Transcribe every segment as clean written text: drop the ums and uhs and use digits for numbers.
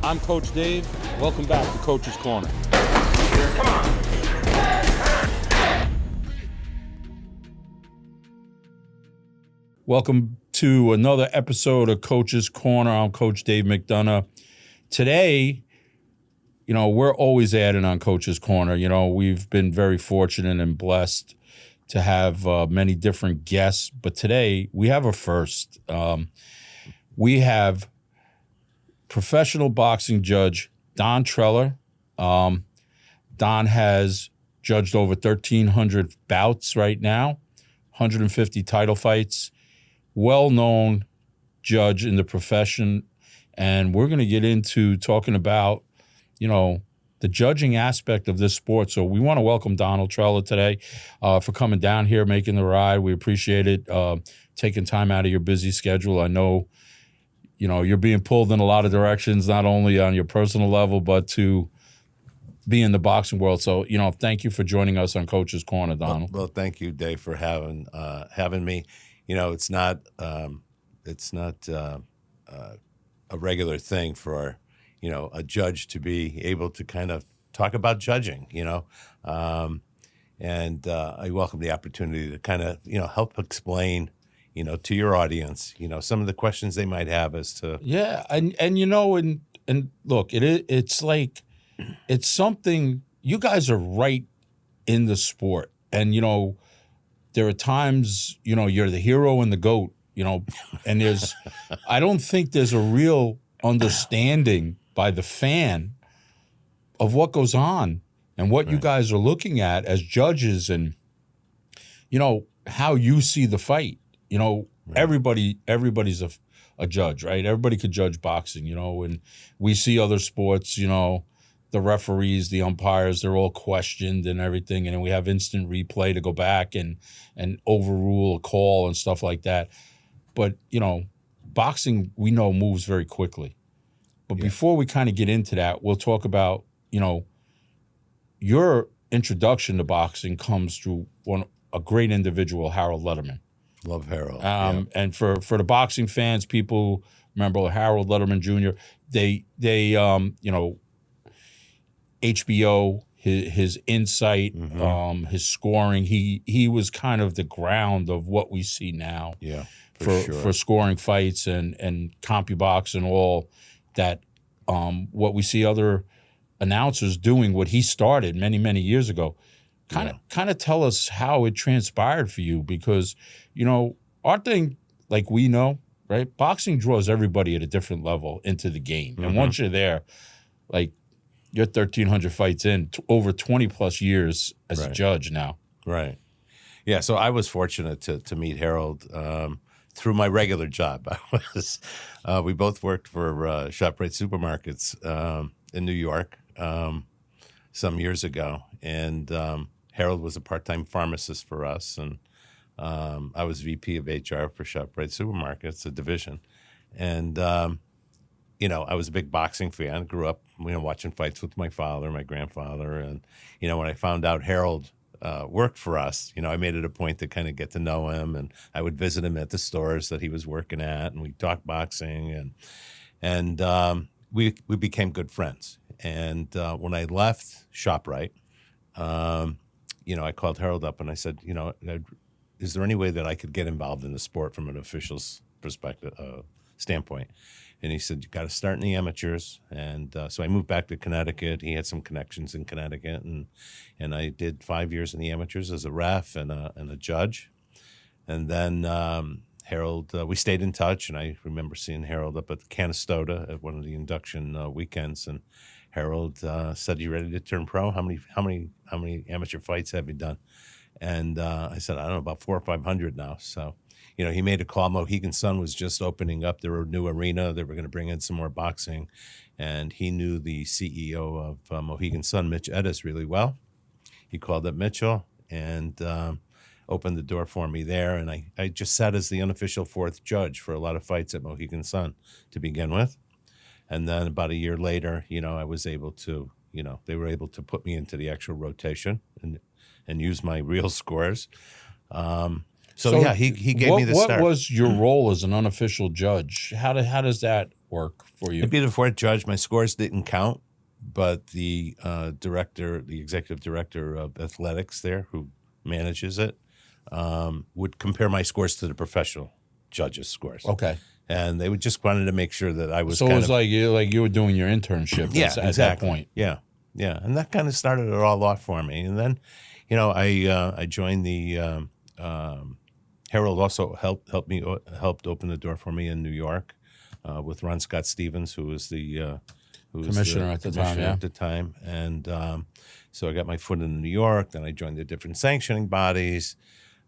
I'm Coach Dave. Welcome back to Coach's Corner. Come on. Welcome to another episode of Coach's Corner. I'm Coach Dave McDonough. Today, we're always adding on Coach's Corner. We've been very fortunate and blessed to have many different guests, but today we have a first. We have professional boxing judge Don Trella. Don has judged over 1,300 bouts right now, 150 title fights, well-known judge in the profession, and we're going to get into talking about, the judging aspect of this sport. So we want to welcome Donald Trella today for coming down here, making the ride. We appreciate it, taking time out of your busy schedule. I know, you're being pulled in a lot of directions, not only on your personal level, but to be in the boxing world. So, thank you for joining us on Coach's Corner, Donald. Well, thank you, Dave, for having me. It's not a regular thing for a judge to be able to kind of talk about judging, and I welcome the opportunity to kind of, help explain, to your audience, some of the questions they might have as to. Yeah. And look, it's like, it's something, you guys are right in the sport. And, there are times, you're the hero and the GOAT, and I don't think there's a real understanding by the fan of what goes on and what you guys are looking at as judges and, how you see the fight. Everybody's a judge, right? Everybody could judge boxing, and we see other sports, the referees, the umpires, they're all questioned and everything. And we have instant replay to go back and overrule a call and stuff like that. But, boxing, we know, moves very quickly. But before we kind of get into that, we'll talk about, your introduction to boxing comes through a great individual, Harold Letterman. Love Harold. And for the boxing fans, people remember Harold Letterman Jr. They HBO, his insight, his scoring, he was kind of the ground of what we see now. Yeah, for scoring fights and CompuBox and all that. What we see other announcers doing, what he started many years ago. Kind of tell us how it transpired for you, because our thing, like we know, right? Boxing draws everybody at a different level into the game, and once you're there, like you're 1,300 fights in, over 20 plus years as a judge now. Right. Yeah. So I was fortunate to meet Harold through my regular job. We both worked for ShopRite supermarkets in New York some years ago, and Harold was a part-time pharmacist for us, and I was VP of HR for ShopRite supermarkets, a division, and I was a big boxing fan. Grew up, watching fights with my father, my grandfather, and when I found out Harold worked for us, I made it a point to kind of get to know him, and I would visit him at the stores that he was working at, and we'd talk boxing, and we became good friends. And when I left ShopRite, I called Harold up and I said, is there any way that I could get involved in the sport from an official's perspective standpoint? And he said, you got to start in the amateurs. And so I moved back to Connecticut. He had some connections in Connecticut. And I did 5 years in the amateurs as a ref and a judge. And then Harold, we stayed in touch. And I remember seeing Harold up at Canastota at one of the induction weekends. And Harold said, you ready to turn pro? How many amateur fights have you done? And I said, I don't know, about 400 or 500 now. So, he made a call. Mohegan Sun was just opening up their new arena. They were going to bring in some more boxing. And he knew the CEO of Mohegan Sun, Mitch Edis, really well. He called up Mitchell and opened the door for me there. And I just sat as the unofficial fourth judge for a lot of fights at Mohegan Sun to begin with. And then about a year later, I was able to, they were able to put me into the actual rotation and use my real scores. So yeah, he gave me the what start. What was your role as an unofficial judge? How does that work for you? I'd be the fourth judge. My scores didn't count, but the executive director of athletics there, who manages it, would compare my scores to the professional judges' scores. Okay. And they would just wanted to make sure that I was. So it was like you were doing your internship. Yeah, at exactly. that point. Yeah, and that kind of started it all off for me. And then, I joined the Harold. Also helped open the door for me in New York with Ron Scott Stevens, who was the Commissioner at the time. Yeah. at the time. And so I got my foot in New York. Then I joined the different sanctioning bodies.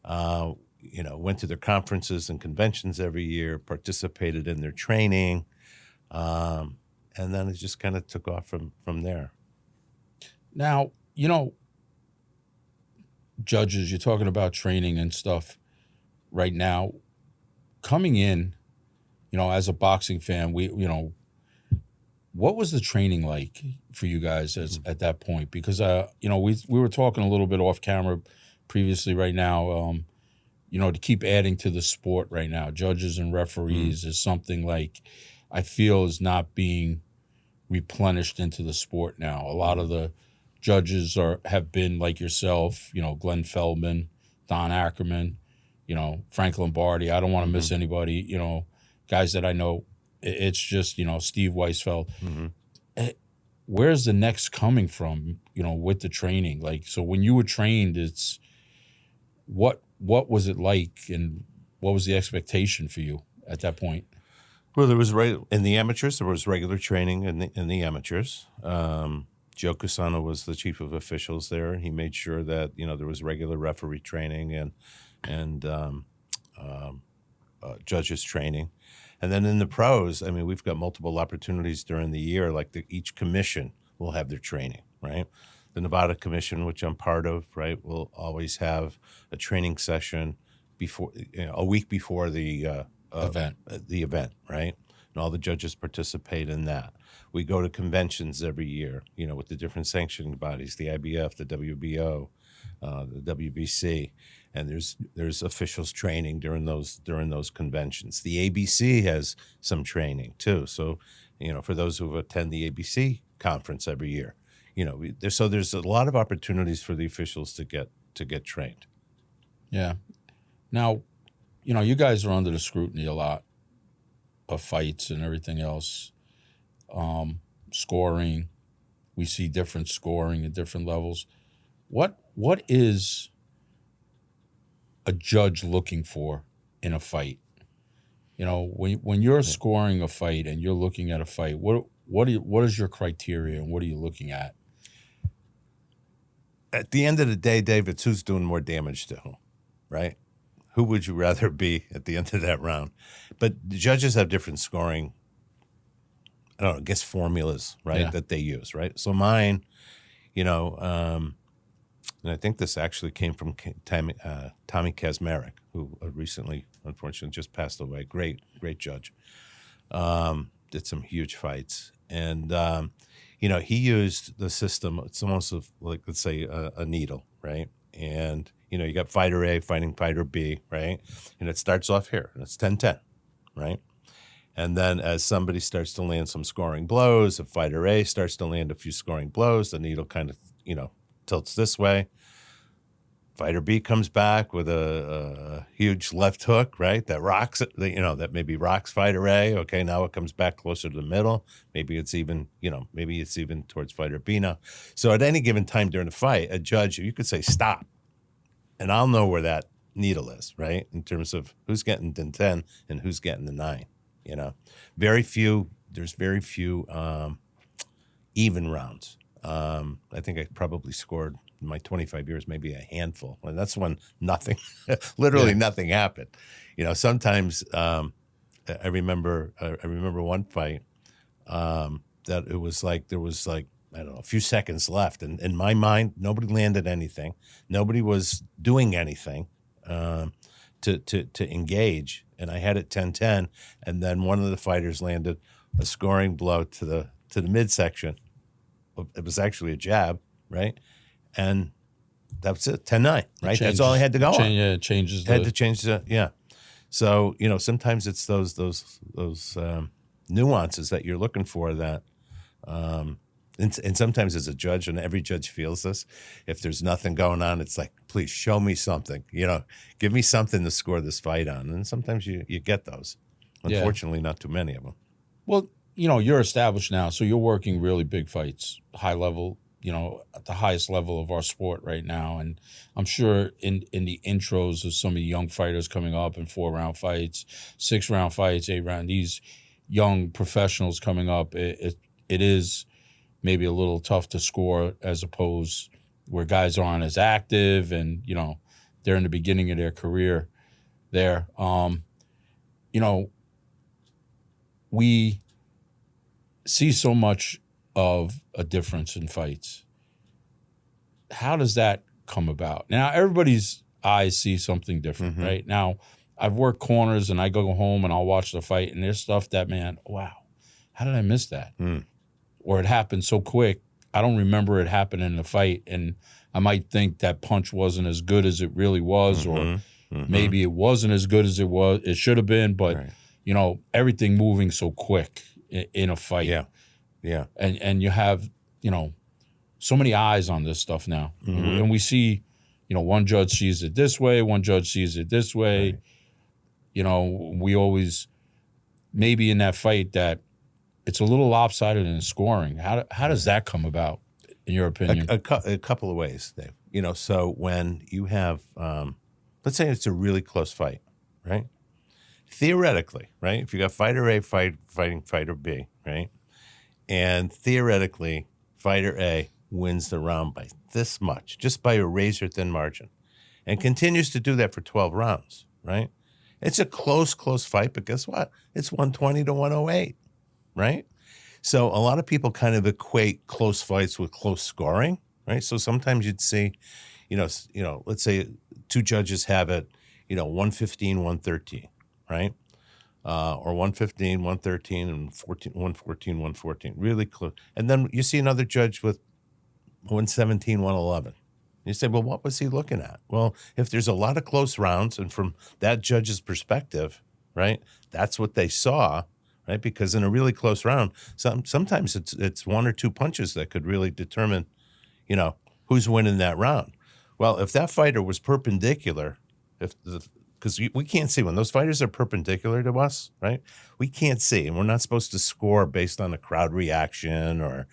Went to their conferences and conventions every year, participated in their training, and then it just kind of took off from there. Now, judges, you're talking about training and stuff right now. Coming in, as a boxing fan, what was the training like for you guys at that point? Because, we were talking a little bit off camera previously right now, to keep adding to the sport right now, judges and referees is something like I feel is not being replenished into the sport now. A lot of the judges have been like yourself, Glenn Feldman, Don Ackerman, Frank Lombardi. I don't want to miss anybody, guys that I know. It's just, Steve Weisfeld. Where's the next coming from, with the training? Like, so when you were trained, it's what was it like, and what was the expectation for you at that point? Well, there was in the amateurs. There was regular training in the amateurs. Joe Cusano was the chief of officials there, and he made sure that there was regular referee training and judges training. And then in the pros, I mean, we've got multiple opportunities during the year. Like each commission will have their training, right? The Nevada Commission, which I'm part of, right, will always have a training session before a week before the event, right? And all the judges participate in that. We go to conventions every year, with the different sanctioning bodies, the IBF, the WBO, the WBC, and there's officials training during those conventions. The ABC has some training too. So, for those who attend the ABC conference every year, there's a lot of opportunities for the officials to get trained. Yeah. Now, you guys are under the scrutiny a lot of fights and everything else. Scoring, we see different scoring at different levels. What is a judge looking for in a fight? When you're scoring a fight and you're looking at a fight, what is your criteria and what are you looking at? At the end of the day, Dave, it's who's doing more damage to whom, right? Who would you rather be at the end of that round? But the judges have different scoring, I don't know, I guess formulas, right, that they use, right? So mine, and I think this actually came from Tommy Kazmarek, who recently, unfortunately, just passed away. Great judge. Did some huge fights. And, he used the system. It's almost like, let's say, a needle, right? And, you got fighter A fighting fighter B, right? And it starts off here, and it's 10-10, right? And then as somebody starts to land some scoring blows, if fighter A starts to land a few scoring blows, the needle kind of, tilts this way. Fighter B comes back with a huge left hook, right? That rocks it, that maybe rocks fighter A. Okay, now it comes back closer to the middle. Maybe it's even towards fighter B now. So at any given time during the fight, a judge, you could say stop, and I'll know where that needle is, right? In terms of who's getting the 10 and who's getting the 9. There's very few even rounds. I think I probably scored in my 25 years, maybe a handful. And that's when nothing, literally nothing happened. Sometimes I remember one fight that it was like, there was like, I don't know, a few seconds left. And in my mind, nobody landed anything. Nobody was doing anything to engage. And I had it 10-10. And then one of the fighters landed a scoring blow to the midsection. It was actually a jab, right? And That's it, 10-9, right? That's all I had to go on. Yeah, it changes. Had to change the yeah. So sometimes it's those nuances that you're looking for that, and sometimes as a judge, and every judge feels this, if there's nothing going on, it's like, please show me something. Give me something to score this fight on. And sometimes you get those. Unfortunately, not too many of them. Well, you're established now, so you're working really big fights, high level. At the highest level of our sport right now. And I'm sure in the intros of some of the young fighters coming up in 4-round fights, 6-round fights, 8-round, these young professionals coming up, it is maybe a little tough to score as opposed where guys aren't as active and, they're in the beginning of their career there. We see so much of a difference in fights. How does that come about? Now, everybody's eyes see something different, right? Now, I've worked corners and I go home and I'll watch the fight and there's stuff that, man, wow, how did I miss that? Or it happened so quick, I don't remember it happening in the fight, and I might think that punch wasn't as good as it really was, or maybe it wasn't as good as it should have been, but, everything moving so quick in a fight. Yeah. And you have, so many eyes on this stuff now. And we see, one judge sees it this way, one judge sees it this way. Right. We always, maybe in that fight that it's a little lopsided in scoring. How does that come about, in your opinion? A couple of ways, Dave. So when you have, let's say it's a really close fight, right? Theoretically, right? If you got fighter A fighting fighter B, right? And theoretically, fighter A wins the round by this much, just by a razor-thin margin, and continues to do that for 12 rounds, right? It's a close fight, but guess what? It's 120 to 108, right? So a lot of people kind of equate close fights with close scoring, right? So sometimes you'd see, let's say two judges have it, 115, 113, right? Or 115, 113, and 114, 114, really close. And then you see another judge with 117, 111. You say, well, what was he looking at? Well, if there's a lot of close rounds, and from that judge's perspective, right, that's what they saw, right? Because in a really close round, sometimes it's one or two punches that could really determine, who's winning that round. Well, if that fighter was perpendicular, because we can't see when those fighters are perpendicular to us, right? We can't see, and we're not supposed to score based on a crowd reaction or,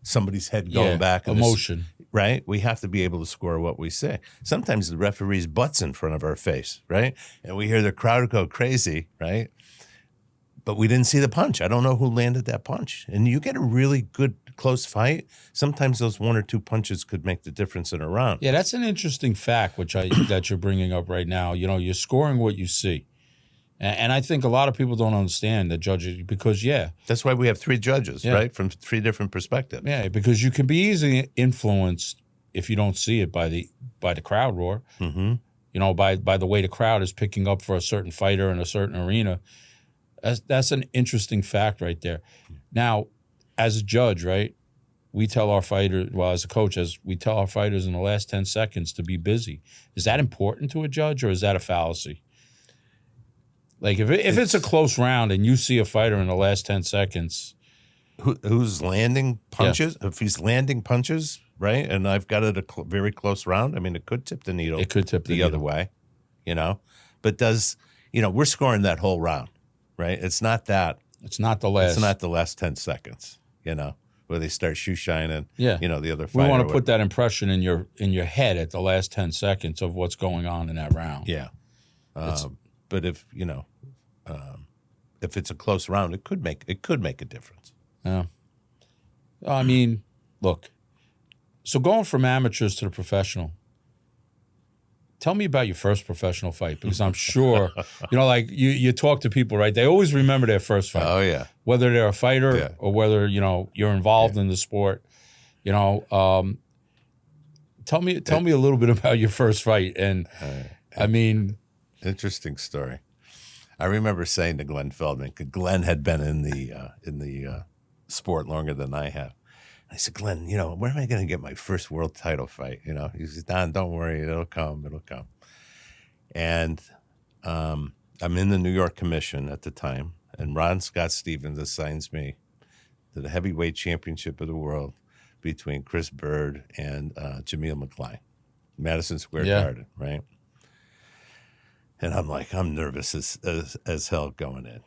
somebody's head going back. Emotion. Right? We have to be able to score what we say. Sometimes the referee's butt's in front of our face, right? And we hear the crowd go crazy, right? But we didn't see the punch. I don't know who landed that punch. And you get a really good close fight, sometimes those one or two punches could make the difference in a round. Yeah, that's an interesting fact, that you're bringing up right now. You're scoring what you see. And I think a lot of people don't understand the judges because, that's why we have three judges, right, from three different perspectives. Yeah, because you can be easily influenced if you don't see it by the crowd roar. Mm-hmm. By the way the crowd is picking up for a certain fighter in a certain arena. That's an interesting fact right there. Now, as a judge, right, we tell our fighters, as a coach, we tell our fighters in the last 10 seconds to be busy. Is that important to a judge, or is that a fallacy? Like, if it's a close round and you see a fighter in the last 10 seconds. Who's landing punches? Yeah. If he's landing punches, right, and I've got it a very close round, I mean, it could tip the needle. It could tip the other way, But we're scoring that whole round, right? It's not that. It's not the last. It's not the last 10 seconds, where they start shoe shining. Yeah. The other fighter. We want to put that impression in your head at the last 10 seconds of what's going on in that round. Yeah. But if it's a close round, it could make a difference. Yeah. I mean, look. So going from amateurs to the professional. Tell me about your first professional fight, because I'm sure, like you talk to people, right? They always remember their first fight. Oh yeah. Whether they're a fighter or whether you're involved in the sport. Tell me a little bit about your first fight, and I mean, interesting story. I remember saying to Glenn Feldman, because Glenn had been in the sport longer than I have, I said, Glenn, where am I going to get my first world title fight? He says, Don, don't worry, it'll come. And I'm in the New York Commission at the time, and Ron Scott Stevens assigns me to the heavyweight championship of the world between Chris Bird and Jameel McCline, Madison Square Garden, right? And I'm like, I'm nervous as hell going in,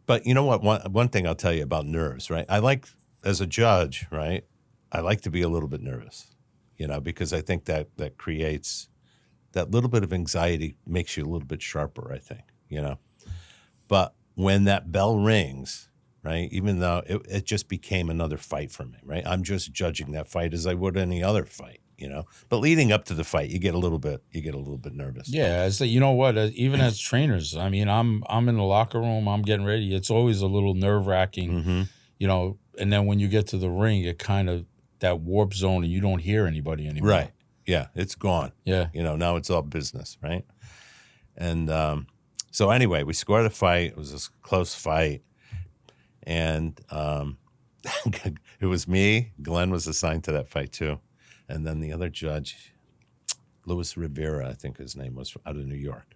But you know what? One thing I'll tell you about nerves, right? I like, as a judge, right? I like to be a little bit nervous, because I think that creates that little bit of anxiety, makes you a little bit sharper, I think, But when that bell rings, right? Even though it just became another fight for me, right? I'm just judging that fight as I would any other fight, But leading up to the fight, you get a little bit nervous. Yeah, you know what? Even as trainers, I mean, I'm in the locker room, I'm getting ready. It's always a little nerve-wracking, And then when you get to the ring, it kind of that warp zone, and you don't hear anybody anymore. Right. Yeah, it's gone. Yeah. Now it's all business, right? And so anyway, we scored the fight. It was a close fight, and it was me. Glenn was assigned to that fight too, and then the other judge, Luis Rivera, I think his name was, out of New York.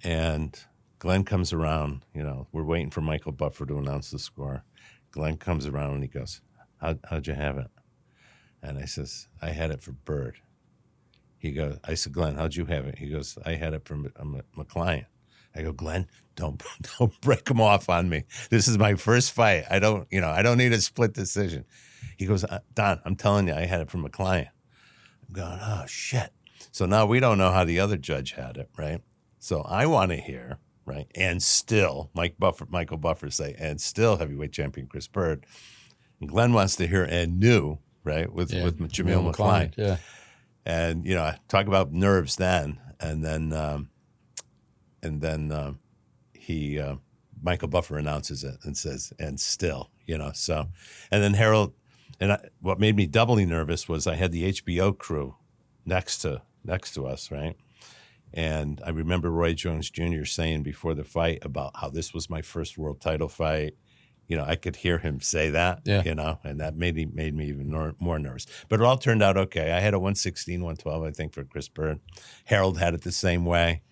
And Glenn comes around, we're waiting for Michael Buffer to announce the score. Glenn comes around and he goes, how'd you have it? And I says, I had it for Bird. I said, Glenn, how'd you have it? He goes, I had it for McCline. I go, Glenn, don't break him off on me. This is my first fight. I don't need a split decision. He goes, Don, I'm telling you, I had it for McCline. I'm going, oh, shit. So now we don't know how the other judge had it, right? So I want to hear, right? And still, Michael Buffer say, and still heavyweight champion Chris Bird. And Glenn wants to hear and knew, right, with Jameel McCline. Yeah. And, talk about nerves then. And then Michael Buffer announces it and says, and still, so. And then Harold, what made me doubly nervous was I had the HBO crew next to us, right? And I remember Roy Jones Jr. saying before the fight about how this was my first world title fight. I could hear him say that, and that made me even more nervous. But it all turned out okay. I had a 116, 112, I think, for Chris Bird. Harold had it the same way.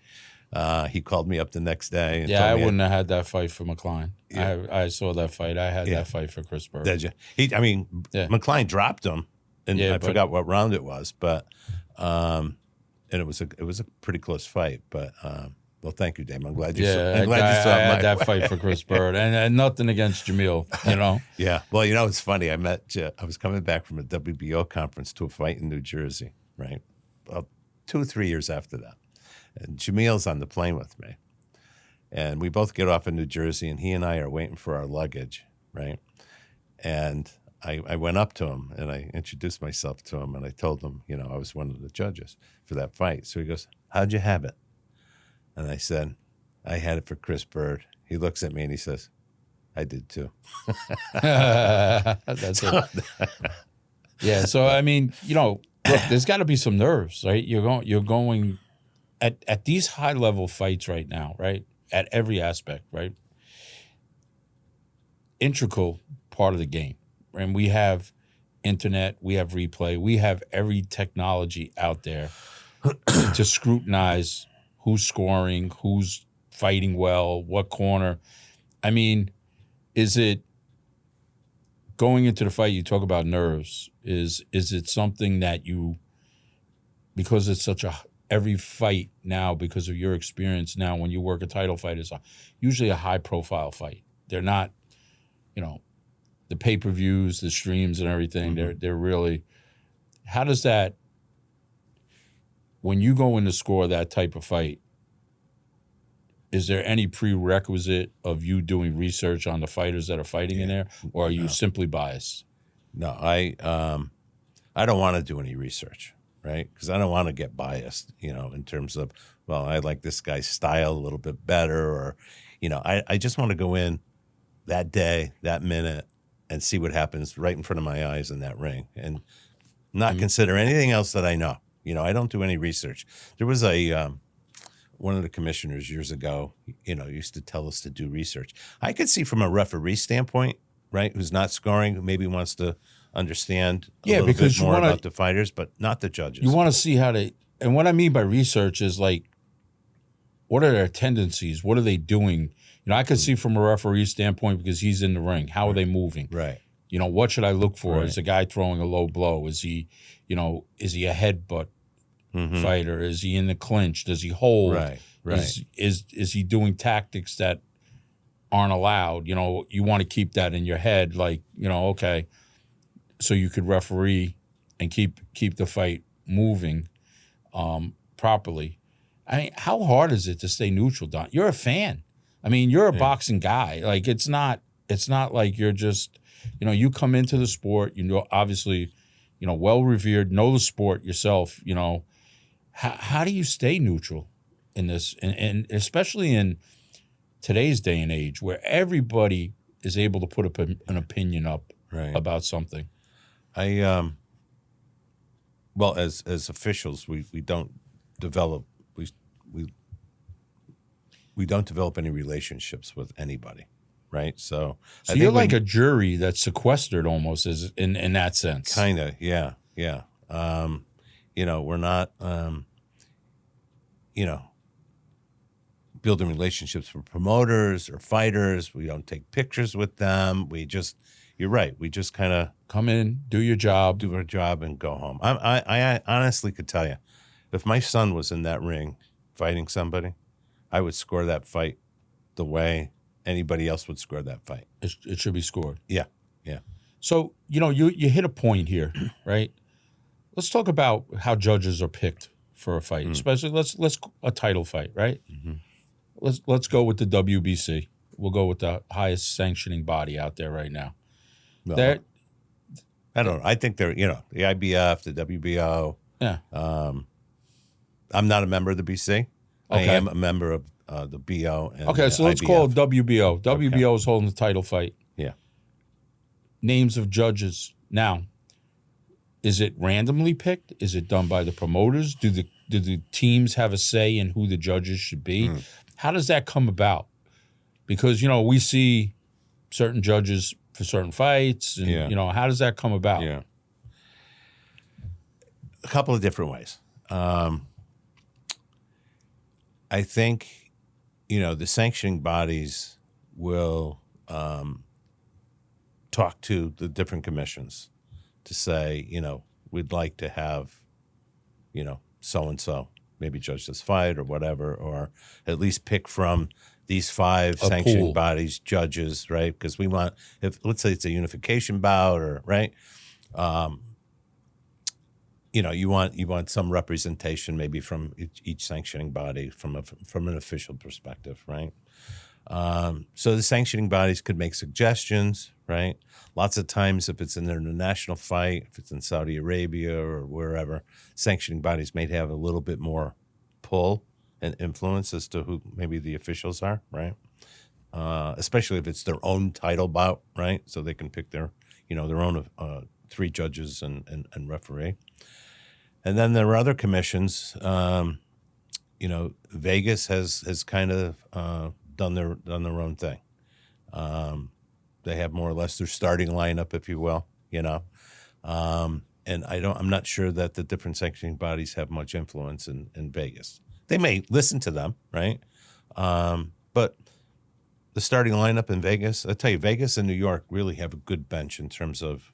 He called me up the next day. And I wouldn't have had that fight for McCline. Yeah. I saw that fight. I had that fight for Chris Bird. Did you? McCline dropped him, and I forgot what round it was, but and it was a pretty close fight. But well, thank you, Dave. I'm glad you saw I had that fight for Chris Bird, and nothing against Jameel, Yeah. Well, it's funny. I was coming back from a WBO conference to a fight in New Jersey, right? About 2 or 3 years after that. And Jameel's on the plane with me. And we both get off in New Jersey, and he and I are waiting for our luggage, right? And I went up to him, and I introduced myself to him, and I told him, I was one of the judges for that fight. So he goes, how'd you have it? And I said, I had it for Chris Bird. He looks at me, and he says, I did too. That's it. Yeah, so, I mean, look, there's got to be some nerves, right? You're going at these high-level fights right now, right, at every aspect, right, integral part of the game. And we have internet, we have replay, we have every technology out there to scrutinize who's scoring, who's fighting well, what corner. I mean, is it going into the fight, you talk about nerves, is it something that you, because it's such every fight now, because of your experience now, when you work a title fight, is usually a high-profile fight. They're not, the pay-per-views, the streams and everything, they're really, how does that, when you go in to score that type of fight, is there any prerequisite of you doing research on the fighters that are fighting in there, or are you simply biased? No, I don't want to do any research, right? Because I don't want to get biased, in terms of, well, I like this guy's style a little bit better, or, I just want to go in that day, that minute, and see what happens right in front of my eyes in that ring, and not consider anything else that I know. I don't do any research. There was a one of the commissioners years ago, used to tell us to do research. I could see from a referee standpoint, right, who's not scoring, who maybe wants to understand a little bit more about the fighters, but not the judges. You want to see how they, and what I mean by research is like, what are their tendencies? What are they doing? I could see from a referee standpoint because he's in the ring. How are they moving? Right. What should I look for? Right. Is the guy throwing a low blow? Is he, is he a headbutt fighter? Is he in the clinch? Does he hold? Right. Is he doing tactics that aren't allowed? You want to keep that in your head, like, okay, so you could referee and keep the fight moving properly. I mean, how hard is it to stay neutral, Don? You're a fan. I mean, you're a boxing guy. Like, it's not like you're just, you come into the sport, obviously, well revered, know the sport yourself. How do you stay neutral in this, and especially in today's day and age where everybody is able to put an opinion up about something? Well, as officials, we don't develop we don't develop any relationships with anybody, right? So you're like a jury that's sequestered almost, as in that sense. Kind of, yeah. We're not, building relationships with promoters or fighters. We don't take pictures with them. You're right. We just kind of come in, do your job, and go home. I honestly could tell you, if my son was in that ring fighting somebody, I would score that fight the way anybody else would score that fight. It should be scored. Yeah. So, you hit a point here, right? Let's talk about how judges are picked for a fight, especially let's a title fight, right? Let's go with the WBC. We'll go with the highest sanctioning body out there right now. Well, I don't know. I think they're, the IBF, the WBO. Yeah. I'm not a member of the BC. Okay. I am a member of the BO. And okay, so let's IBF. call it WBO. WBO is holding the title fight. Yeah. Names of judges. Now, is it randomly picked? Is it done by the promoters? Do the teams have a say in who the judges should be? How does that come about? Because, we see certain judges for certain fights, and, how does that come about? Yeah. A couple of different ways. I think, the sanctioning bodies will talk to the different commissions to say, we'd like to have, so-and-so maybe judge this fight or whatever, or at least pick from these 5 sanctioning bodies, judges, right? Because we want, let's say it's a unification bout, or right, you want some representation maybe from each sanctioning body from an official perspective, right? So the sanctioning bodies could make suggestions, right? Lots of times, if it's an international fight, if it's in Saudi Arabia or wherever, sanctioning bodies may have a little bit more pull and influence as to who maybe the officials are, right? Especially if it's their own title bout, right? So they can pick their own 3 judges and referee. And then there are other commissions. Vegas has kind of done their own thing. They have more or less their starting lineup, if you will, and I'm not sure that the different sanctioning bodies have much influence in Vegas. They may listen to them, right? But the starting lineup in Vegas, I tell you, Vegas and New York really have a good bench in terms of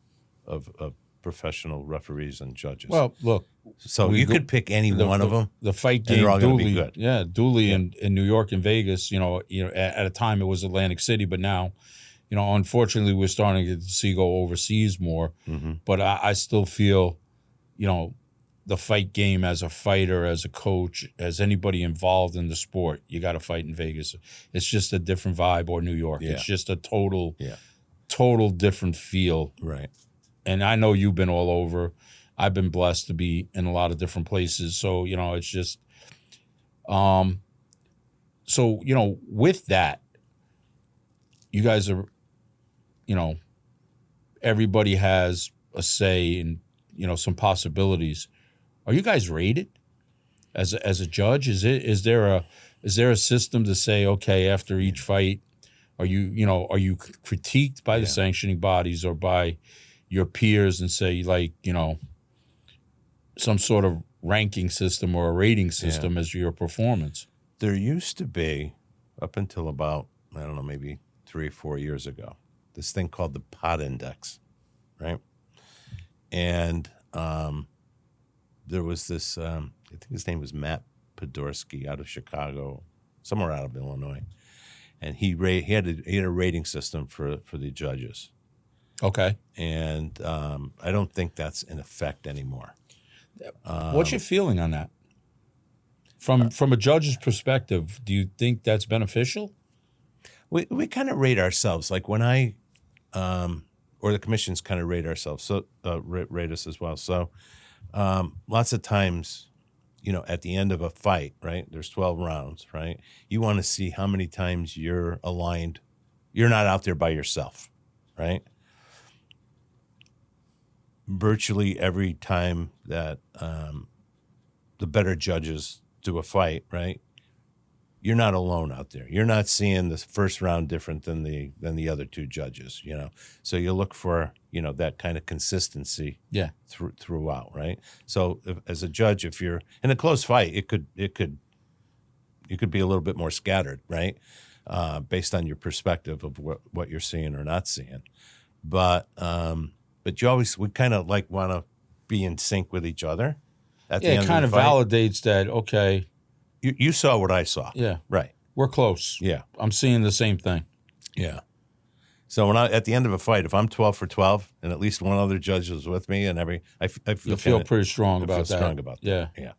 professional referees and judges. Well, look. So you could pick any one of them. The fight game, and they're all going to be good. Yeah, Dooley in New York and Vegas. At a time it was Atlantic City, but now, unfortunately, we're starting to see go overseas more. But I still feel, the fight game as a fighter, as a coach, as anybody involved in the sport, you got to fight in Vegas. It's just a different vibe, or New York. Yeah. It's just a total different feel. Right. And I know you've been all over. I've been blessed to be in a lot of different places. So, it's just, with that, you guys are, everybody has a say in, some possibilities. Are you guys rated? as a judge? Is there a system to say, okay, after each fight, are you critiqued by the sanctioning bodies or by your peers and say, like, some sort of ranking system or a rating system as your performance? There used to be, up until about, I don't know, maybe 3 or 4 years ago, this thing called the pot index, right? And there was this, I think his name was Matt Podorsky out of Chicago, somewhere out of Illinois. And he had a rating system for the judges. Okay. And I don't think that's in effect anymore. What's your feeling on that? From a judge's perspective, do you think that's beneficial? We kind of rate ourselves, like when I, or the commissions kind of rate ourselves, so rate us as well. So lots of times, at the end of a fight, right? There's 12 rounds, right? You want to see how many times you're aligned. You're not out there by yourself, right? Virtually every time that the better judges do a fight, right? You're not alone out there. You're not seeing the first round different than the other two judges, So you look for, that kind of consistency throughout, right? So as a judge, if you're in a close fight, you could be a little bit more scattered, right? Based on your perspective of what you're seeing or not seeing. But we kind of like want to be in sync with each other. At the end it kind of of the fight. validates that, okay. You saw what I saw. Yeah. Right. We're close. Yeah. I'm seeing the same thing. Yeah. So at the end of a fight, if I'm 12 for 12 and at least one other judge is with me, and I feel pretty strong about that. Strong about that. Yeah.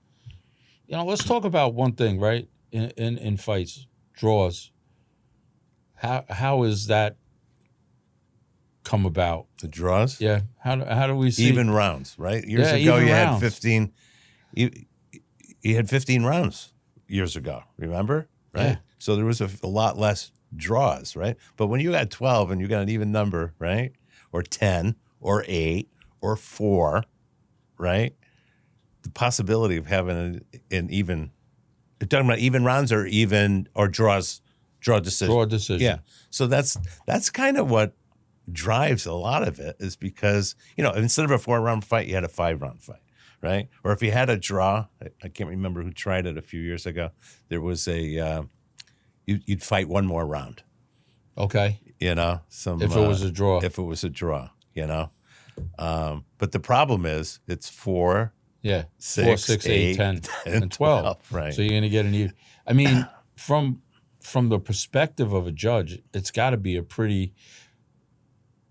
Yeah. Let's talk about one thing, right? In fights, draws. How is that come about? The draws? Yeah. How do we see even rounds, right? Years ago, you had 15. You had 15 rounds years ago. Remember? Right. Yeah. So there was a lot less draws, right? But when you got 12 and you got an even number, right? Or 10 or 8 or 4, right? The possibility of having an even, you're talking about even rounds or draw decisions. Draw decision. Yeah. So that's kind of what drives a lot of it, is because, instead of a 4-round fight, you had a 5-round fight, right? Or if you had a draw, I can't remember who tried it a few years ago. There was you'd fight one more round. Okay. If it was a draw. If it was a draw, But the problem is it's 4, 6, 8, 10, and 12. Right. So you're going to get an even. I mean, from the perspective of a judge, it's got to be a pretty.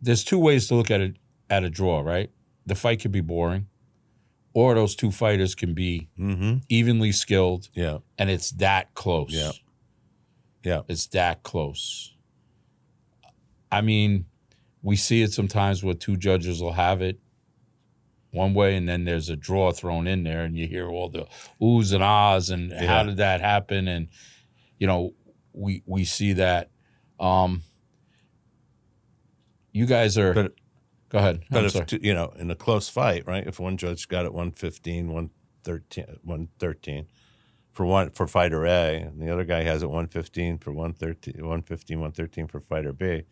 There's 2 ways to look at it at a draw, right? The fight could be boring, or those 2 fighters can be evenly skilled. Yeah. And it's that close. Yeah. Yeah. It's that close. I mean, we see it sometimes where 2 judges will have it one way, and then there's a draw thrown in there, and you hear all the oohs and ahs, and how did that happen? And we see that. You guys are. Go ahead. But if in a close fight, right? If one judge got it 115, 113 for fighter A, and the other guy has it 115 for 113 for fighter B,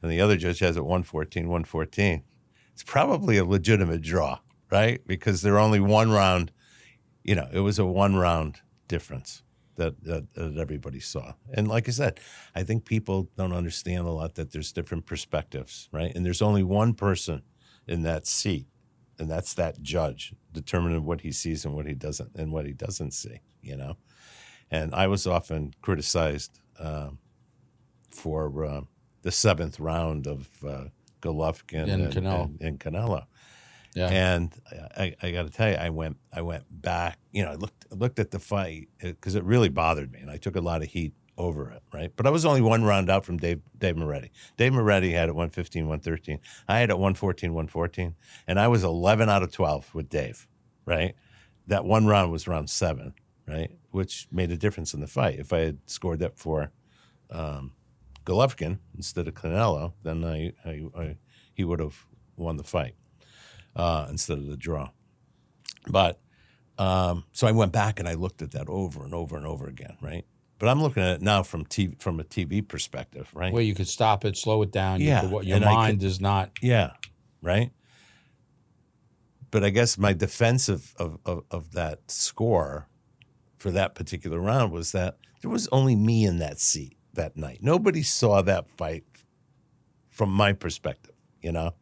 and the other judge has it 114, it's probably a legitimate draw, right? Because they're only 1 round. It was a 1-round difference that everybody saw. And like I said, I think people don't understand a lot that there's different perspectives, right? And there's only one person in that seat, and that's that judge determining what he sees and what he doesn't see, And I was often criticized for the 7th round of Golovkin and Canelo. Yeah. And I got to tell you, I went back. I looked at the fight because it really bothered me, and I took a lot of heat over it, right? But I was only 1 round out from Dave Moretti. Dave Moretti had it 115, 113. I had it 114, 114, and I was 11 out of 12 with Dave, right? That 1 round was round 7, right? Which made a difference in the fight. If I had scored that for Golovkin instead of Canelo, then he would have won the fight. Instead of the draw. But So I went back and I looked at that over and over and over again, right? But I'm looking at it now from a TV perspective, right? Where you could stop it, slow it down. Yeah, Your mind is not. Yeah, right. But I guess my defense of that score for that particular round was that there was only me in that seat that night. Nobody saw that fight from my perspective, you know?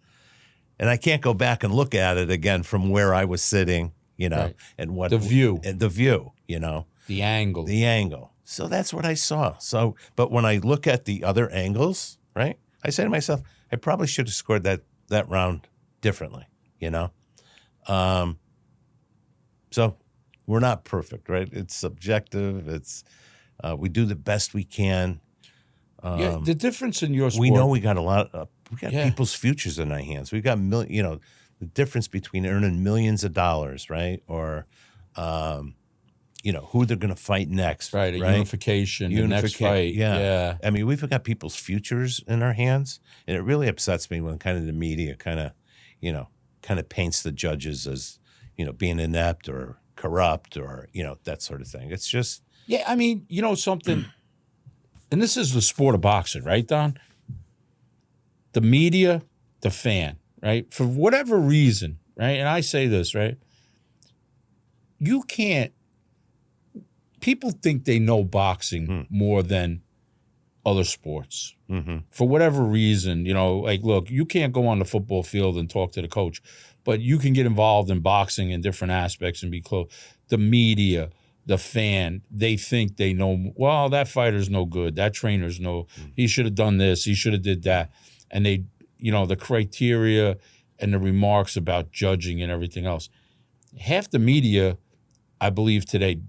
And I can't go back and look at it again from where I was sitting, you know, Right. and what The view. and the view, you know, The angle. the angle. So that's what I saw. So, but when I look at the other angles, right, I say to myself, I probably should have scored that round differently, you know? So we're not perfect, right? It's subjective. It's, we do the best we can. Yeah, the difference in your sport. We know we got a lot of, we got Yeah. people's futures in our hands. We've got you know, the difference between earning millions of dollars, right? Or, you know, who they're going to fight next. Right, unification, the next fight. Yeah. I mean, we've got people's futures in our hands. And it really upsets me when kind of the media kind of, you know, kind of paints the judges as, you know, being inept or corrupt or, you know, that sort of thing. It's just. Yeah, I mean, you know something, and this is the sport of boxing, right, Don? The media, the fan, right? For whatever reason, right? And I say this, right? You can't, people think they know boxing more than other sports. Mm-hmm. For whatever reason, you know, like, look, you can't go on the football field and talk to the coach, but you can get involved in boxing in different aspects and be close. The media, the fan, they think they know, well, that fighter's no good. That trainer's he should have done this. He should have did that. And they, you know, the criteria and the remarks about judging and everything else. Half the media, I believe today,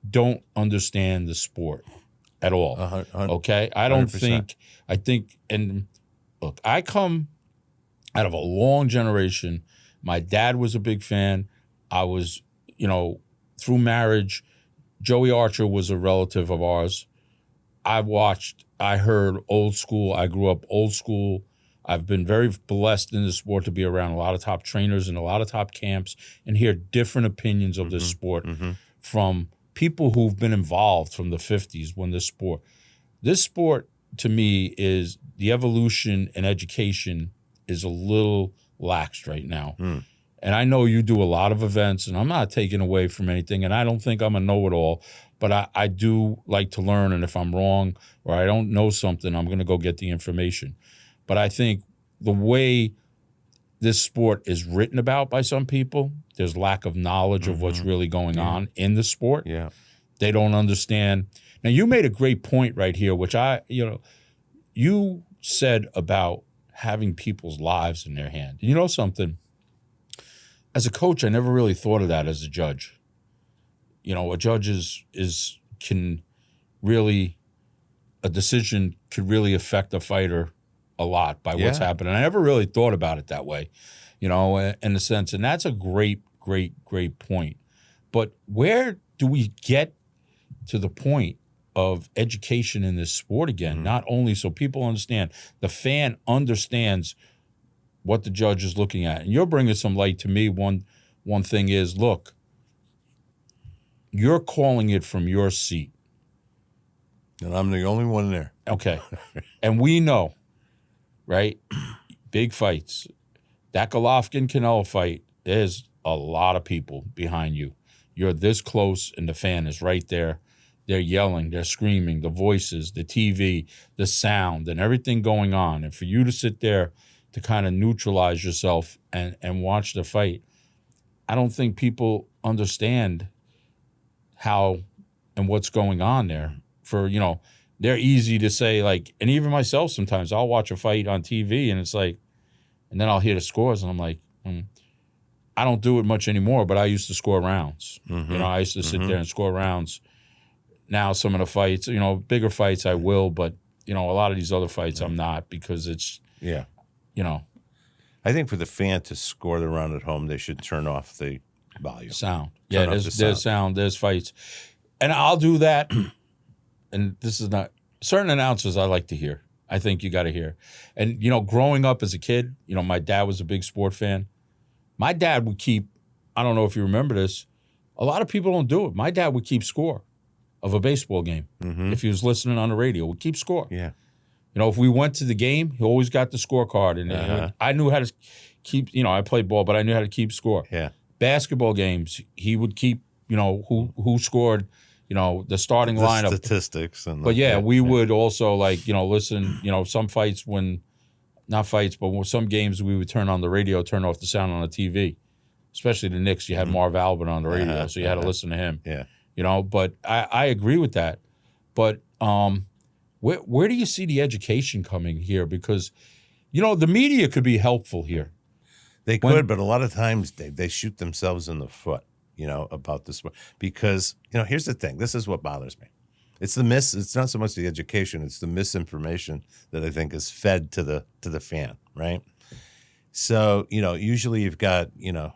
don't understand the sport at all. Okay? I don't 100%. I think, and look, I come out of a long generation. My dad was a big fan. I was, you know, through marriage, Joey Archer was a relative of ours. I heard old school. I grew up old school. I've been very blessed in the sport to be around a lot of top trainers and a lot of top camps and hear different opinions of this sport from people who've been involved from the 50s when this sport to me is the evolution and education is a little laxed right now. And I know you do a lot of events, and I'm not taking away from anything, and I don't think I'm a know-it-all, but I do like to learn, and if I'm wrong or I don't know something, I'm going to go get the information. But I think the way this sport is written about by some people, there's lack of knowledge of what's really going on in the sport. Yeah. They don't understand. Now, you made a great point right here, which you said about having people's lives in their hand. You know something? As a coach, I never really thought of that as a judge. You know, a judge can really, a decision could really affect a fighter a lot by what's happening. I never really thought about it that way, you know, in a sense. And that's a great, great, great point. But where do we get to the point of education in this sport again? Not only so people understand, the fan understands what the judge is looking at. And you're bringing some light to me. One thing is, look, you're calling it from your seat. And I'm the only one there. Okay. And we know, right? Big fights. That Golovkin-Canelo fight, there's a lot of people behind you. You're this close and the fan is right there. They're yelling, they're screaming, the voices, the TV, the sound, and everything going on. And for you to sit there to kind of neutralize yourself and watch the fight, I don't think people understand how and what's going on there. For, you know, they're easy to say, like, and even myself sometimes, I'll watch a fight on TV and it's like, and then I'll hear the scores and I'm like, I don't do it much anymore, but I used to score rounds. You know, I used to sit there and score rounds. Now some of the fights, you know, bigger fights I will, but, you know, a lot of these other fights I'm not because it's, you know. I think for the fan to score the round at home, they should turn off the volume. Sound. Turn Yeah, up there's sound, there's fights. And I'll do that. And this is not, certain announcers I like to hear. I think you got to hear. And, you know, growing up as a kid, you know, my dad was a big sport fan. My dad would keep, I don't know if you remember this, A lot of people don't do it. My dad would keep score of a baseball game. If he was listening on the radio, would keep score. Yeah. You know, if we went to the game, he always got the scorecard. And I knew how to keep, you know, I played ball, but I knew how to keep score. Yeah. Basketball games, he would keep, you know, who scored, you know, the starting lineup. Statistics. And But we would also, like, you know, listen, you know, some fights not fights, but some games we would turn on the radio, turn off the sound on the TV. Especially the Knicks, you had Marv Albert on the radio, so you had to listen to him. Yeah. You know, but I agree with that. But where do you see the education coming here? Because, you know, the media could be helpful here. They could, but a lot of times they shoot themselves in the foot, you know, about this. Because, you know, here's the thing. This is what bothers me. It's not so much the education, it's the misinformation that I think is fed to the fan, right? So, you know, usually you've got, you know,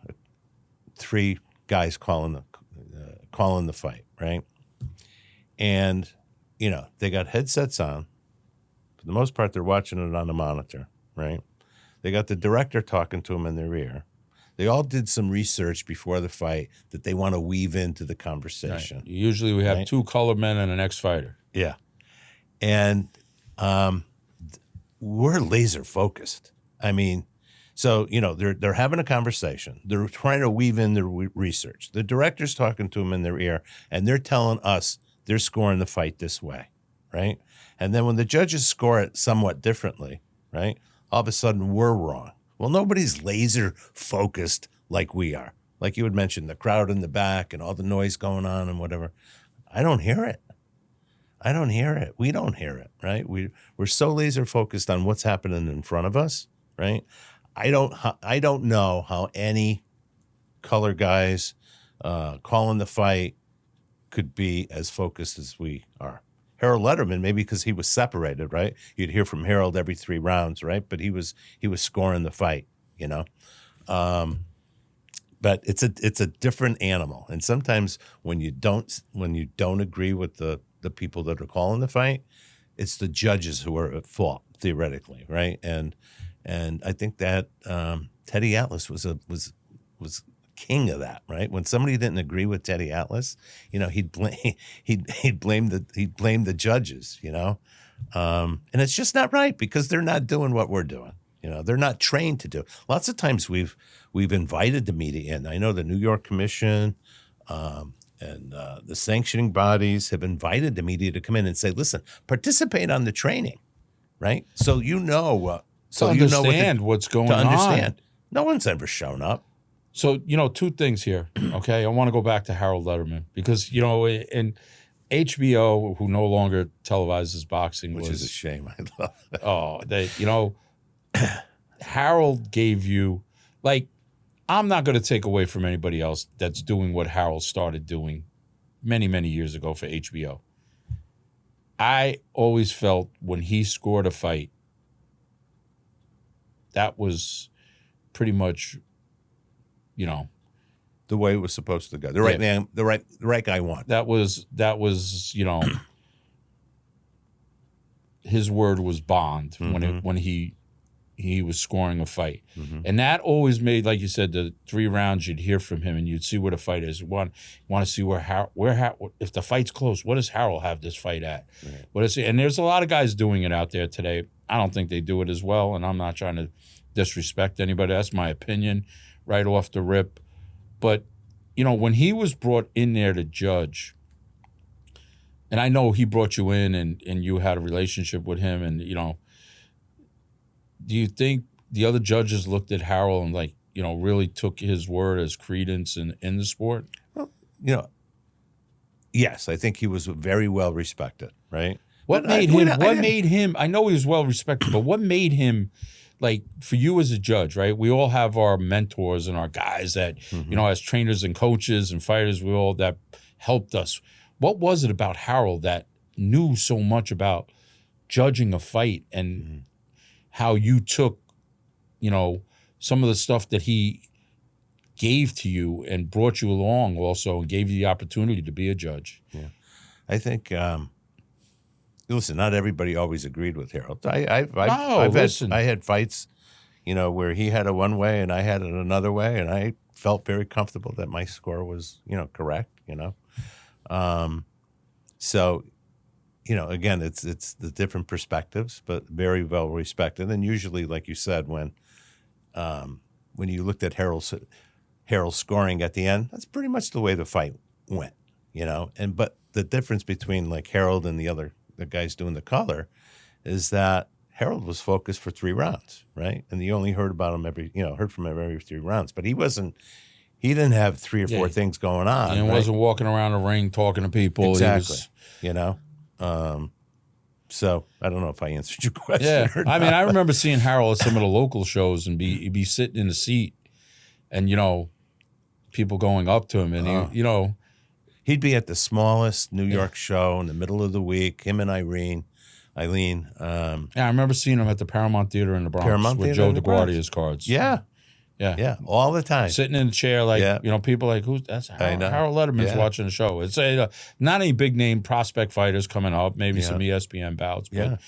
3 guys calling the fight, right? And, you know, they got headsets on. For the most part, they're watching it on the monitor, right? They got the director talking to them in their ear. They all did some research before the fight that they want to weave into the conversation. Right. Usually we have 2 colored men and an ex-fighter. Yeah. And we're laser focused. I mean, so, you know, they're having a conversation. They're trying to weave in their research. The director's talking to them in their ear, and they're telling us they're scoring the fight this way, right? And then when the judges score it somewhat differently, right, all of a sudden we're wrong. Well, nobody's laser focused like we are. Like you had mentioned, the crowd in the back and all the noise going on and whatever. I don't hear it. I don't hear it. We don't hear it, right? We're so laser focused on what's happening in front of us, right? I don't know how any color guys calling the fight could be as focused as we are. Harold Letterman, maybe because he was separated, right? You'd hear from Harold every 3 rounds, right? But he was scoring the fight, you know. But it's a different animal, and sometimes when you don't agree with the people that are calling the fight, it's the judges who are at fault theoretically, right? And I think that Teddy Atlas was king of that, right? When somebody didn't agree with Teddy Atlas, you know, he'd blame the judges, you know, and it's just not right because they're not doing what we're doing. You know, they're not trained to do. Lots of times we've invited the media in. I know the New York Commission and the sanctioning bodies have invited the media to come in and say, "Listen, participate on the training, right? So you know, to understand what's going on. No one's ever shown up. So, you know, 2 things here, okay? I want to go back to Harold Letterman because, you know, in HBO, who no longer televises boxing, Which is a shame. I love it. Oh, you know, Harold gave you, like, I'm not going to take away from anybody else that's doing what Harold started doing many, many years ago for HBO. I always felt when he scored a fight, that was pretty much, you know, the way it was supposed to go. The right man, the right guy won. That was, you know, his word was bond when he was scoring a fight. And that always made, like you said, the 3 rounds you'd hear from him and you'd see where the fight is. You want to see if the fight's close, what does Harold have this fight at? Right. And there's a lot of guys doing it out there today. I don't think they do it as well, and I'm not trying to disrespect anybody. That's my opinion right off the rip. But, you know, when he was brought in there to judge, and I know he brought you in and you had a relationship with him, and, you know, do you think the other judges looked at Harold and, like, you know, really took his word as credence in the sport? Well, you know, yes, I think he was very well respected, right? What made him, I know he was well respected, but what made him, like, for you as a judge, right? We all have our mentors and our guys that, you know, as trainers and coaches and fighters, that helped us. What was it about Harold that knew so much about judging a fight and how you took, you know, some of the stuff that he gave to you and brought you along also and gave you the opportunity to be a judge? Yeah. I think, listen, not everybody always agreed with Harold. I had fights, you know, where he had it one way and I had it another way, and I felt very comfortable that my score was, correct, So, again, it's the different perspectives, but very well respected. And usually, like you said, when you looked at Harold's scoring at the end, that's pretty much the way the fight went, but the difference between like Harold and the guys doing the color is that Harold was focused for 3 rounds, right? And you only heard about him heard from him every 3 rounds, but he didn't have 3 or 4 things going on. And right? wasn't walking around the ring talking to people. Exactly. So I don't know if I answered your question. Yeah. Or not. I mean, I remember seeing Harold at some of the local shows and be sitting in the seat and, people going up to him and, he'd be at the smallest New York show in the middle of the week, him and Eileen. Yeah, I remember seeing him at the Paramount Theater in the Bronx Paramount with Theater Joe in the DeGuardia's cards. Yeah. Yeah. Yeah. All the time. Sitting in the chair people like, who's that's Harold, know. Harold Letterman's Yeah. watching the show. It's not any big name prospect fighters coming up, maybe some ESPN bouts, but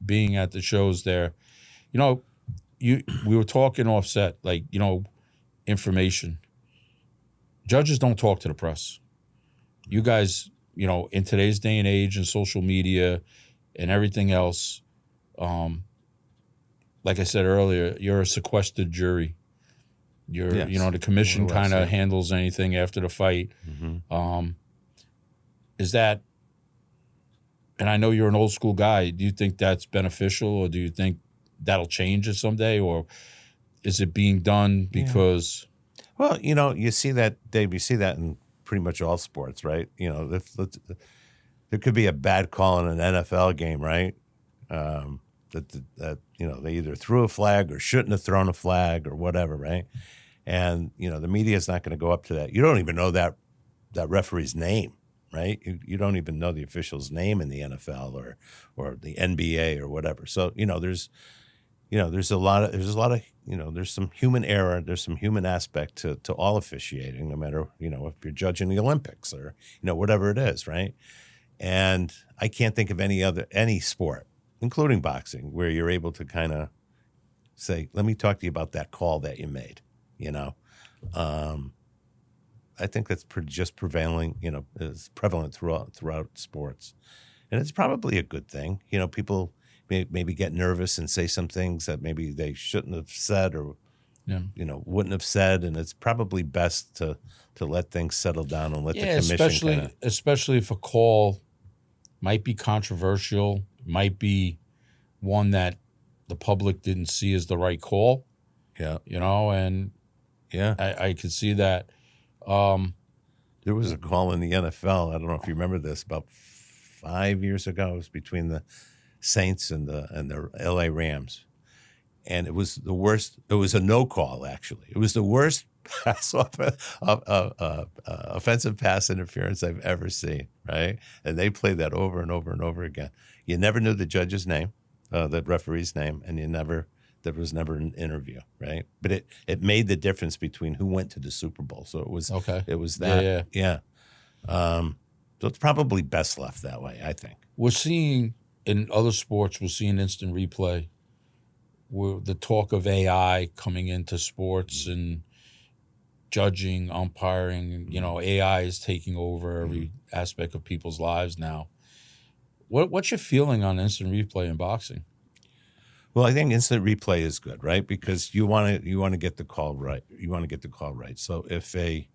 being at the shows there, we were talking offset, information. Judges don't talk to the press. You guys, in today's day and age and social media and everything else, like I said earlier, you're a sequestered jury. The commission kind of handles anything after the fight. Mm-hmm. Is that, and I know you're an old school guy, do you think that's beneficial or do you think that'll change it someday or is it being done because... Well, you see that, Dave, you see that in pretty much all sports, right? There could be a bad call in an NFL game, right? That they either threw a flag or shouldn't have thrown a flag or whatever, right? And the media is not going to go up to that. You don't even know that referee's name, right? You don't even know the official's name in the NFL or the NBA or whatever. So there's a lot of there's some human error, there's some human aspect to all officiating, no matter if you're judging the Olympics or whatever it is, right? And I can't think of any sport, including boxing, where you're able to kind of say, let me talk to you about that call that you made, I think that's just prevailing, is prevalent throughout sports. And it's probably a good thing. People maybe get nervous and say some things that maybe they shouldn't have said or, wouldn't have said. And it's probably best to let things settle down and let the commission especially if a call might be controversial, might be one that the public didn't see as the right call. Yeah. And I could see that. There was a call in the NFL. I don't know if you remember this, about 5 years ago. It was between the Saints and the LA Rams. And it was the worst. It was a no call, actually. It was the worst offensive pass interference I've ever seen, right? And they played that over and over and over again. You never knew the judge's name, the referee's name, and there was never an interview, right? But it made the difference between who went to the Super Bowl. So it was that. Yeah. So it's probably best left that way, I think. We're seeing in other sports, we're seeing instant replay. The talk of AI coming into sports and judging, umpiring, AI is taking over every aspect of people's lives now. What's your feeling on instant replay in boxing? Well, I think instant replay is good, right? Because you want to get the call right. You want to get the call right. So if a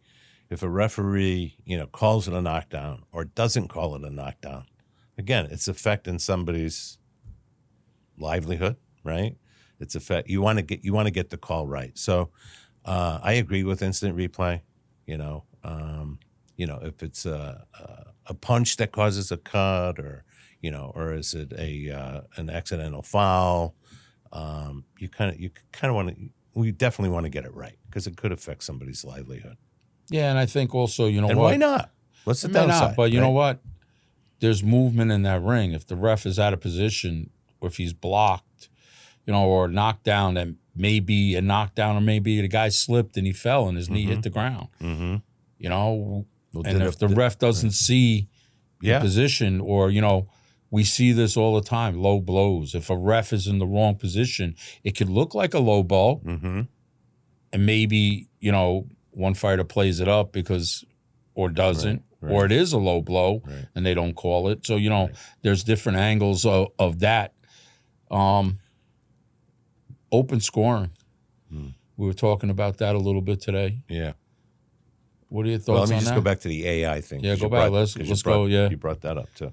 referee, calls it a knockdown or doesn't call it a knockdown, again, it's affecting somebody's livelihood, right? You want to get the call right. So I agree with instant replay. If it's a punch that causes a cut, or is it an accidental foul? You kind of want to. We definitely want to get it right because it could affect somebody's livelihood. Yeah, and I think also, and why not? What's the downside? Not, but you know what? There's movement in that ring. If the ref is out of position, or if he's blocked, or knocked down, that may be a knockdown, or maybe the guy slipped and he fell and his knee hit the ground. Mm-hmm. And if the ref doesn't see the position, or we see this all the time, low blows. If a ref is in the wrong position, it could look like a low blow, and maybe, one fighter plays it up or doesn't, Right. or it is a low blow Right. and they don't call it. So, there's different angles of that. Open scoring. We were talking about that a little bit today. Yeah. What are your thoughts Well, let me on just that? go back to the AI thing. Yeah, 'cause go you back. brought- Let's 'cause you go. brought- Yeah. You brought that up too.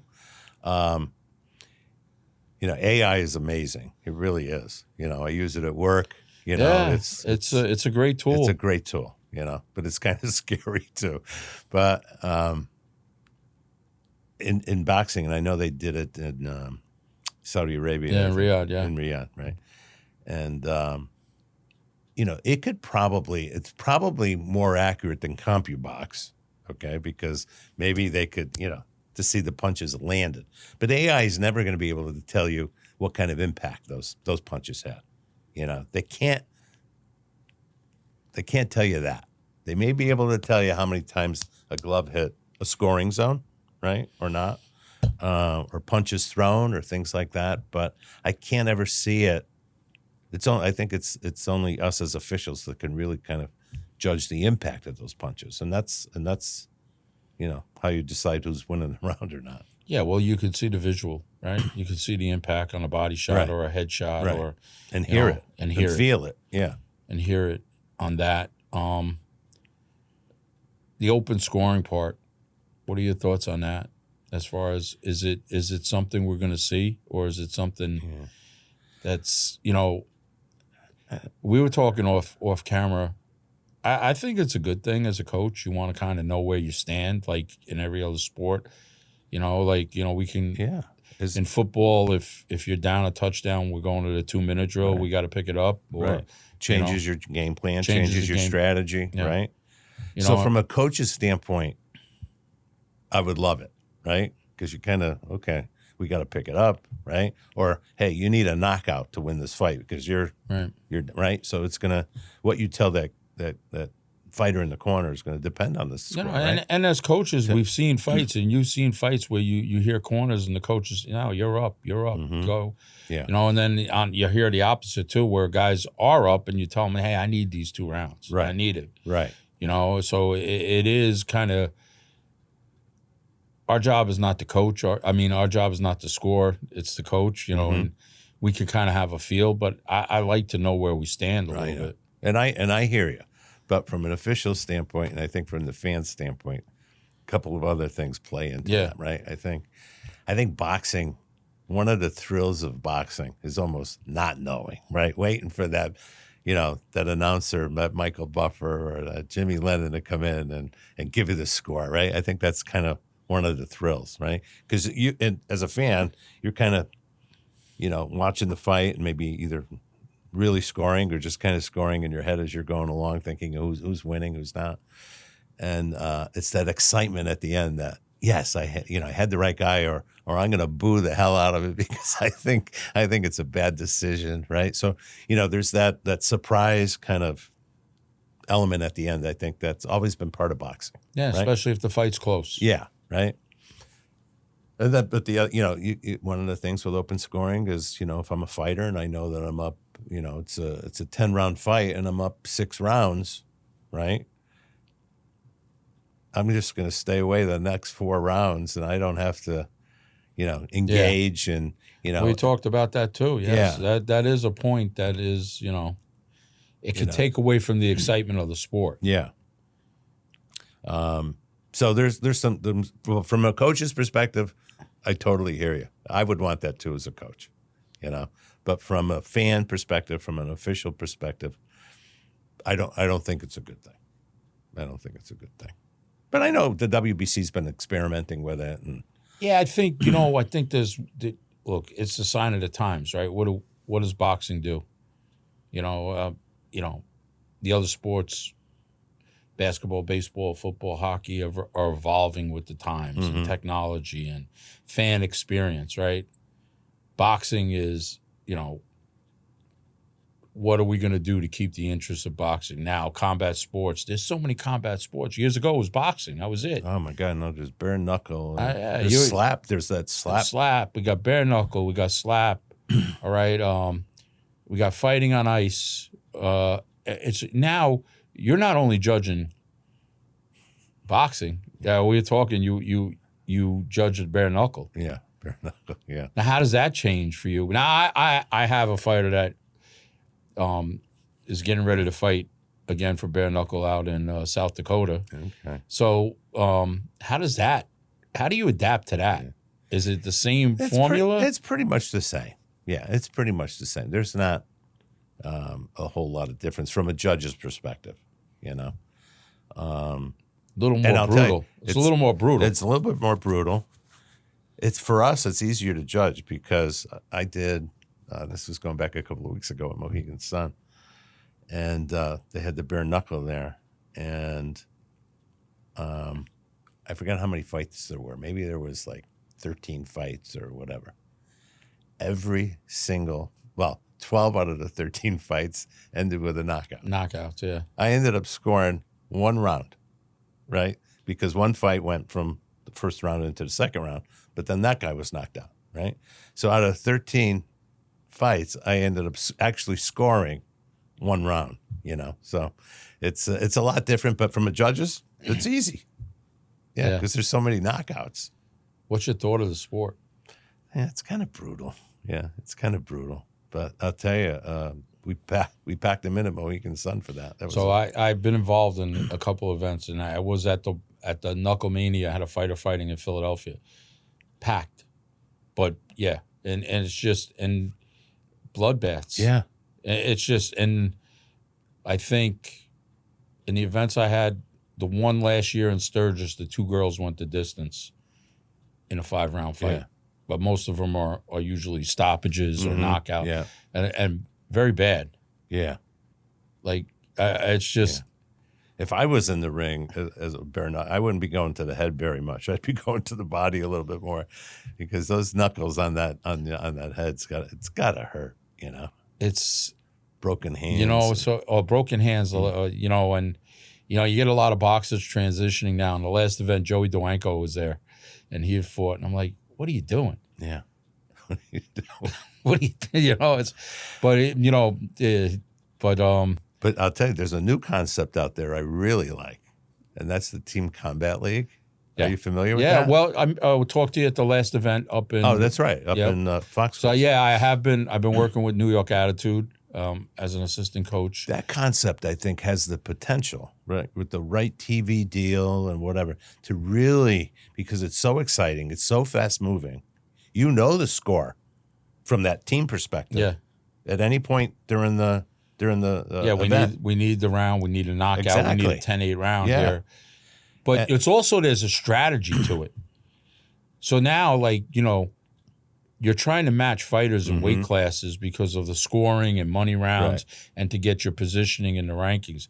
AI is amazing. It really is. I use it at work. It's a great tool. It's a great tool, but it's kind of scary too. But in boxing, and I know they did it in Saudi Arabia. Yeah, in Riyadh, yeah. In Riyadh, right? And, it's probably more accurate than CompuBox, okay? Because maybe they could, to see the punches landed. But AI is never going to be able to tell you what kind of impact those punches had. They can't tell you that. They may be able to tell you how many times a glove hit a scoring zone, right, or not, or punches thrown or things like that. But I can't ever see it. I think it's only us as officials that can really kind of judge the impact of those punches, and that's how you decide who's winning the round or not. Yeah, well, you could see the visual, right? You could see the impact on a body shot Right. or a head shot, Right. or And hear it and hear it, feel it. Yeah. and hear it on that. The open scoring part. What are your thoughts on that? As far as is it something we're going to see, or is it something that's we were talking off camera. I think it's a good thing as a coach. You want to kind of know where you stand, like in every other sport. We can. Yeah. In football, if you're down a touchdown, we're going to the 2-minute drill. Right. We got to pick it up. Or, Right. Changes your game plan, changes changes the your game. strategy, Yeah. right? You So know, from a coach's standpoint, I would love it, right? Because you kind of, okay, we got to pick it up, right? Or, hey, you need a knockout to win this fight because you're right. So it's gonna, what you tell that fighter in the corner is going to depend on this score, right? and as coaches, we've seen fights, and you've seen fights where you hear corners and the coaches, you're up, go. Yeah. And then you hear the opposite too, where guys are up and you tell them, hey, I need these 2 rounds. Right. I need it. Right. So it is kind of, our job is not to coach. Our job is not to score. It's to coach, and we can kind of have a feel, but I like to know where we stand a little bit. And I hear you. But from an official standpoint, and I think from the fan standpoint, a couple of other things play into that, right? I think boxing, one of the thrills of boxing is almost not knowing, right? Waiting for that, that announcer, that Michael Buffer or that Jimmy Lennon to come in and give you the score, right? I think that's kind of one of the thrills, right? Because as a fan, you're kind of, watching the fight and maybe either really scoring or just kind of scoring in your head as you're going along, thinking who's winning, who's not. And it's that excitement at the end that, yes, I had the right guy, or I'm going to boo the hell out of it because I think it's a bad decision, right? So, there's that surprise kind of element at the end. I think that's always been part of boxing. Yeah, right? Especially if the fight's close. Yeah, right. And one of the things with open scoring is, if I'm a fighter and I know that I'm up, it's a 10-round fight and I'm up 6 rounds, right? I'm just going to stay away the next 4 rounds, and I don't have to, engage and We talked about that too. Yes, that is a point that is, it can take away from the excitement of the sport. Yeah. So there's some from a coach's perspective, I totally hear you. I would want that too as a coach, But from a fan perspective, from an official perspective, I don't think it's a good thing. I don't think it's a good thing. But I know the WBC's been experimenting with it, and I think look, it's a sign of the times, right? What does boxing do? The other sports, basketball, baseball, football, hockey are evolving with the times and technology and fan experience, right? Boxing is, what are we going to do to keep the interest of boxing? Now, combat sports, there's so many combat sports. Years ago, it was boxing. That was it. oh my God, no, there's bare knuckle. There's slap. There's that slap. Slap. We got bare knuckle. We got slap. All right. We got fighting on ice. it's now you're not only judging boxing. Yeah, we were talking. You judge at bare knuckle. Yeah, bare knuckle. Yeah. Now, how does that change for you? Now, I have a fighter that is getting ready to fight again for bare knuckle out in South Dakota. Okay. So, how do you adapt to that? Yeah. Is it the same formula? It's pretty much the same. Yeah, it's pretty much the same. There's not a whole lot of difference from a judge's perspective, you know. A little more brutal. It's a little more brutal. It's a little bit more brutal. It's for us, it's easier to judge because I did, this was going back a couple of weeks ago at Mohegan Sun, and they had the bare knuckle there, and I forgot how many fights there were. Maybe there was like 13 fights or whatever. Every single, 12 out of the 13 fights ended with a knockout. Knockouts, yeah. I ended up scoring one round, right? Because one fight went from the first round into the second round, but then that guy was knocked out, right? So out of 13 fights, I ended up actually scoring one round, you know? So it's a lot different, but from a judge's, it's easy. Yeah, because there's so many knockouts. What's your thought of the sport? Yeah, it's kind of brutal. Yeah, it's kind of brutal. But I'll tell you, we packed them in at Mohegan Sun for that. I've been involved in a couple events, and I was at the Knuckle Mania. I had a fighter fighting in Philadelphia, packed, but yeah, and it's just and bloodbaths. Yeah, it's just, and I think in the events I had, the one last year in Sturgis, the two girls went the distance in a 5-round fight. Yeah. But most of them are usually stoppages or knockout. Yeah. And very bad. Yeah. Like, it's just. Yeah. If I was in the ring as a bare knuckle, I wouldn't be going to the head very much. I'd be going to the body a little bit more, because those knuckles on that head's got to hurt, you know. It's broken hands. You know, broken hands, you know, and you know, you get a lot of boxers transitioning now. In the last event, Joey Dowenko was there, and he had fought, and I'm like, what are you doing? Yeah. What are you doing? What do you know, it's, but it, you know, but I'll tell you, there's a new concept out there I really like, and that's the Team Combat League. Yeah. Are you familiar with that? Yeah, well, I will talk to you at the last event up in. Oh, that's right, up in Foxwoods. So yeah, I've been working with New York Attitude as an assistant coach. That concept, I think, has the potential, right, with the right TV deal and whatever, to really, because it's so exciting, it's so fast moving. You know the score from that team perspective. Yeah. At any point during the event. we need the round. We need a knockout. Exactly. We need a 10-8 round here. But it's also, there's a strategy to it. So now, like, you know, you're trying to match fighters in weight classes because of the scoring and money rounds and to get your positioning in the rankings.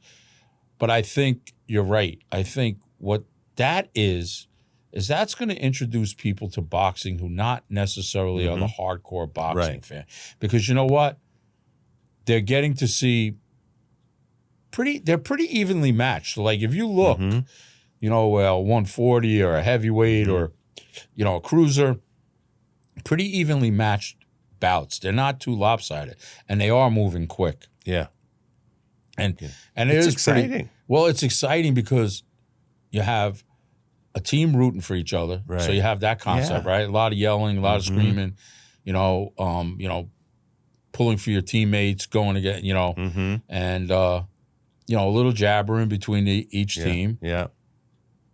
But I think you're right. I think what that is that's going to introduce people to boxing who not necessarily are the hardcore boxing fan. Because you know what? They're getting to see they're pretty evenly matched. Like if you look, you know, 140 or a heavyweight or, you know, a cruiser, pretty evenly matched bouts. They're not too lopsided, and they are moving quick. Yeah. And it's exciting. It's exciting because you have a team rooting for each other. Right. So you have that concept, right? A lot of yelling, a lot of screaming, you know, pulling for your teammates, going to get, you know, and, you know, a little jabbering between each team. Yeah.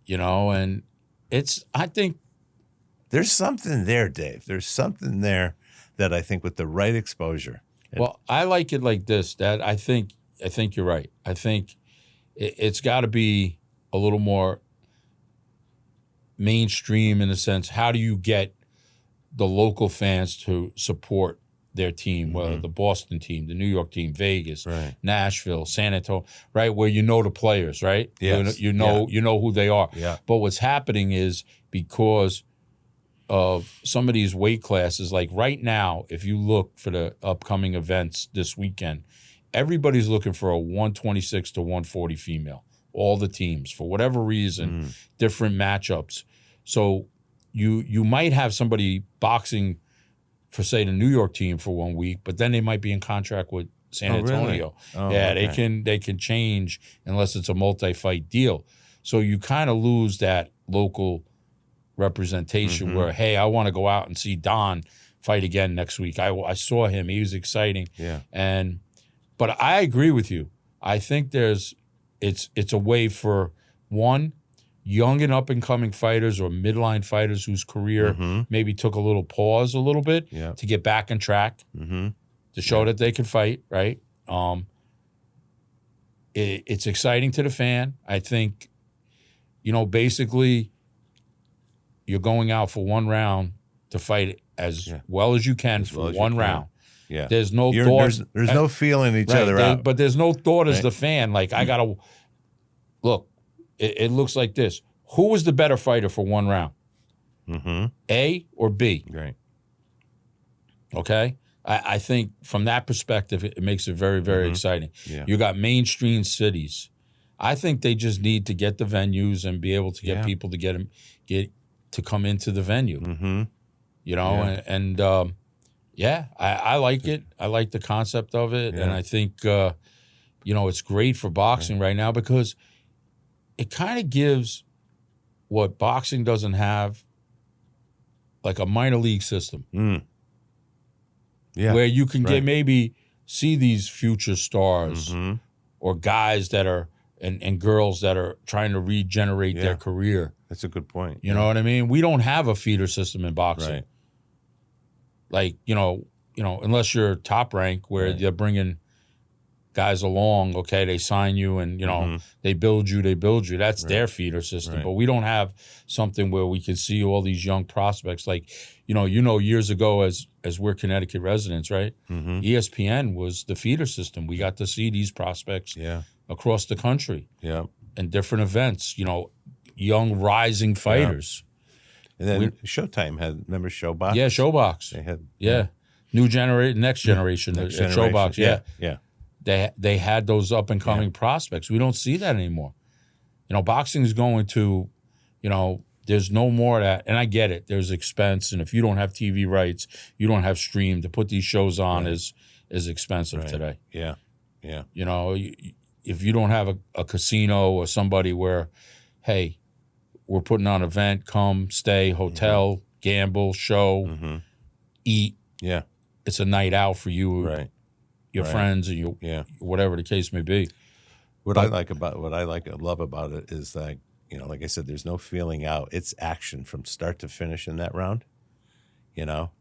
You know, and I think. There's something there, Dave. There's something there that I think with the right exposure. Well, I like it like this, Dad. I think you're right. I think it's got to be a little more mainstream in the sense, how do you get the local fans to support their team, whether the Boston team, the New York team, Vegas, Nashville, San Antonio, right, where you know the players, right? Yes. You know who they are. Yeah. But what's happening is because of some of these weight classes, like right now, if you look for the upcoming events this weekend, everybody's looking for a 126 to 140 female. All the teams, for whatever reason, different matchups. So you might have somebody boxing for, say, the New York team for 1 week, but then they might be in contract with San Oh, really? Antonio. Oh, Yeah, okay. they can change unless it's a multi-fight deal. So you kind of lose that local representation Mm-hmm. where, hey, I want to go out and see Don fight again next week. I saw him. He was exciting. Yeah. But I agree with you. I think it's a way for one, young and up and coming fighters or midline fighters whose career Mm-hmm. maybe took a little pause a little bit Yeah. to get back on track, Mm-hmm. to show Yeah. that they can fight, right? It's exciting to the fan. I think, basically you're going out for one round to fight as Yeah. well as you can As for well as you one can. round. Yeah. There's no thought. There's no feeling each Right, other out. but there's no thought as Right. the fan. Like, I got to look, it looks like this. Who was the better fighter for one round? Mm-hmm. A or B? Great. Okay. I think from that perspective, it makes it very, very exciting. Yeah. You got mainstream cities. I think they just need to get the venues and be able to get people to get to come into the venue. Mm-hmm. I like it. I like the concept of it, and I think it's great for boxing right now because it kind of gives what boxing doesn't have, like a minor league system. Mm. Yeah. Where you can maybe see these future stars or guys that are and girls that are trying to regenerate their career. That's a good point. You know what I mean? We don't have a feeder system in boxing. Right. Like, unless you're top rank where they're bringing guys along, okay, they sign you and, they build you. That's their feeder system. Right. But we don't have something where we can see all these young prospects. Like, years ago as we're Connecticut residents, right? Mm-hmm. ESPN was the feeder system. We got to see these prospects across the country in different events, young rising fighters. And then Showtime remember Showbox? Yeah, Showbox. They had Next generation, Showbox. Yeah. They had those up and coming prospects. We don't see that anymore. Boxing is going to, there's no more of that. And I get it. There's expense, and if you don't have TV rights, you don't have stream to put these shows on is expensive today. Yeah. Yeah. If you don't have a casino or somebody where, hey, we're putting on an event, come, stay, hotel, gamble, show, eat. Yeah. It's a night out for you, your friends, and whatever the case may be. What I love about it is that, like I said, there's no feeling out. It's action from start to finish in that round,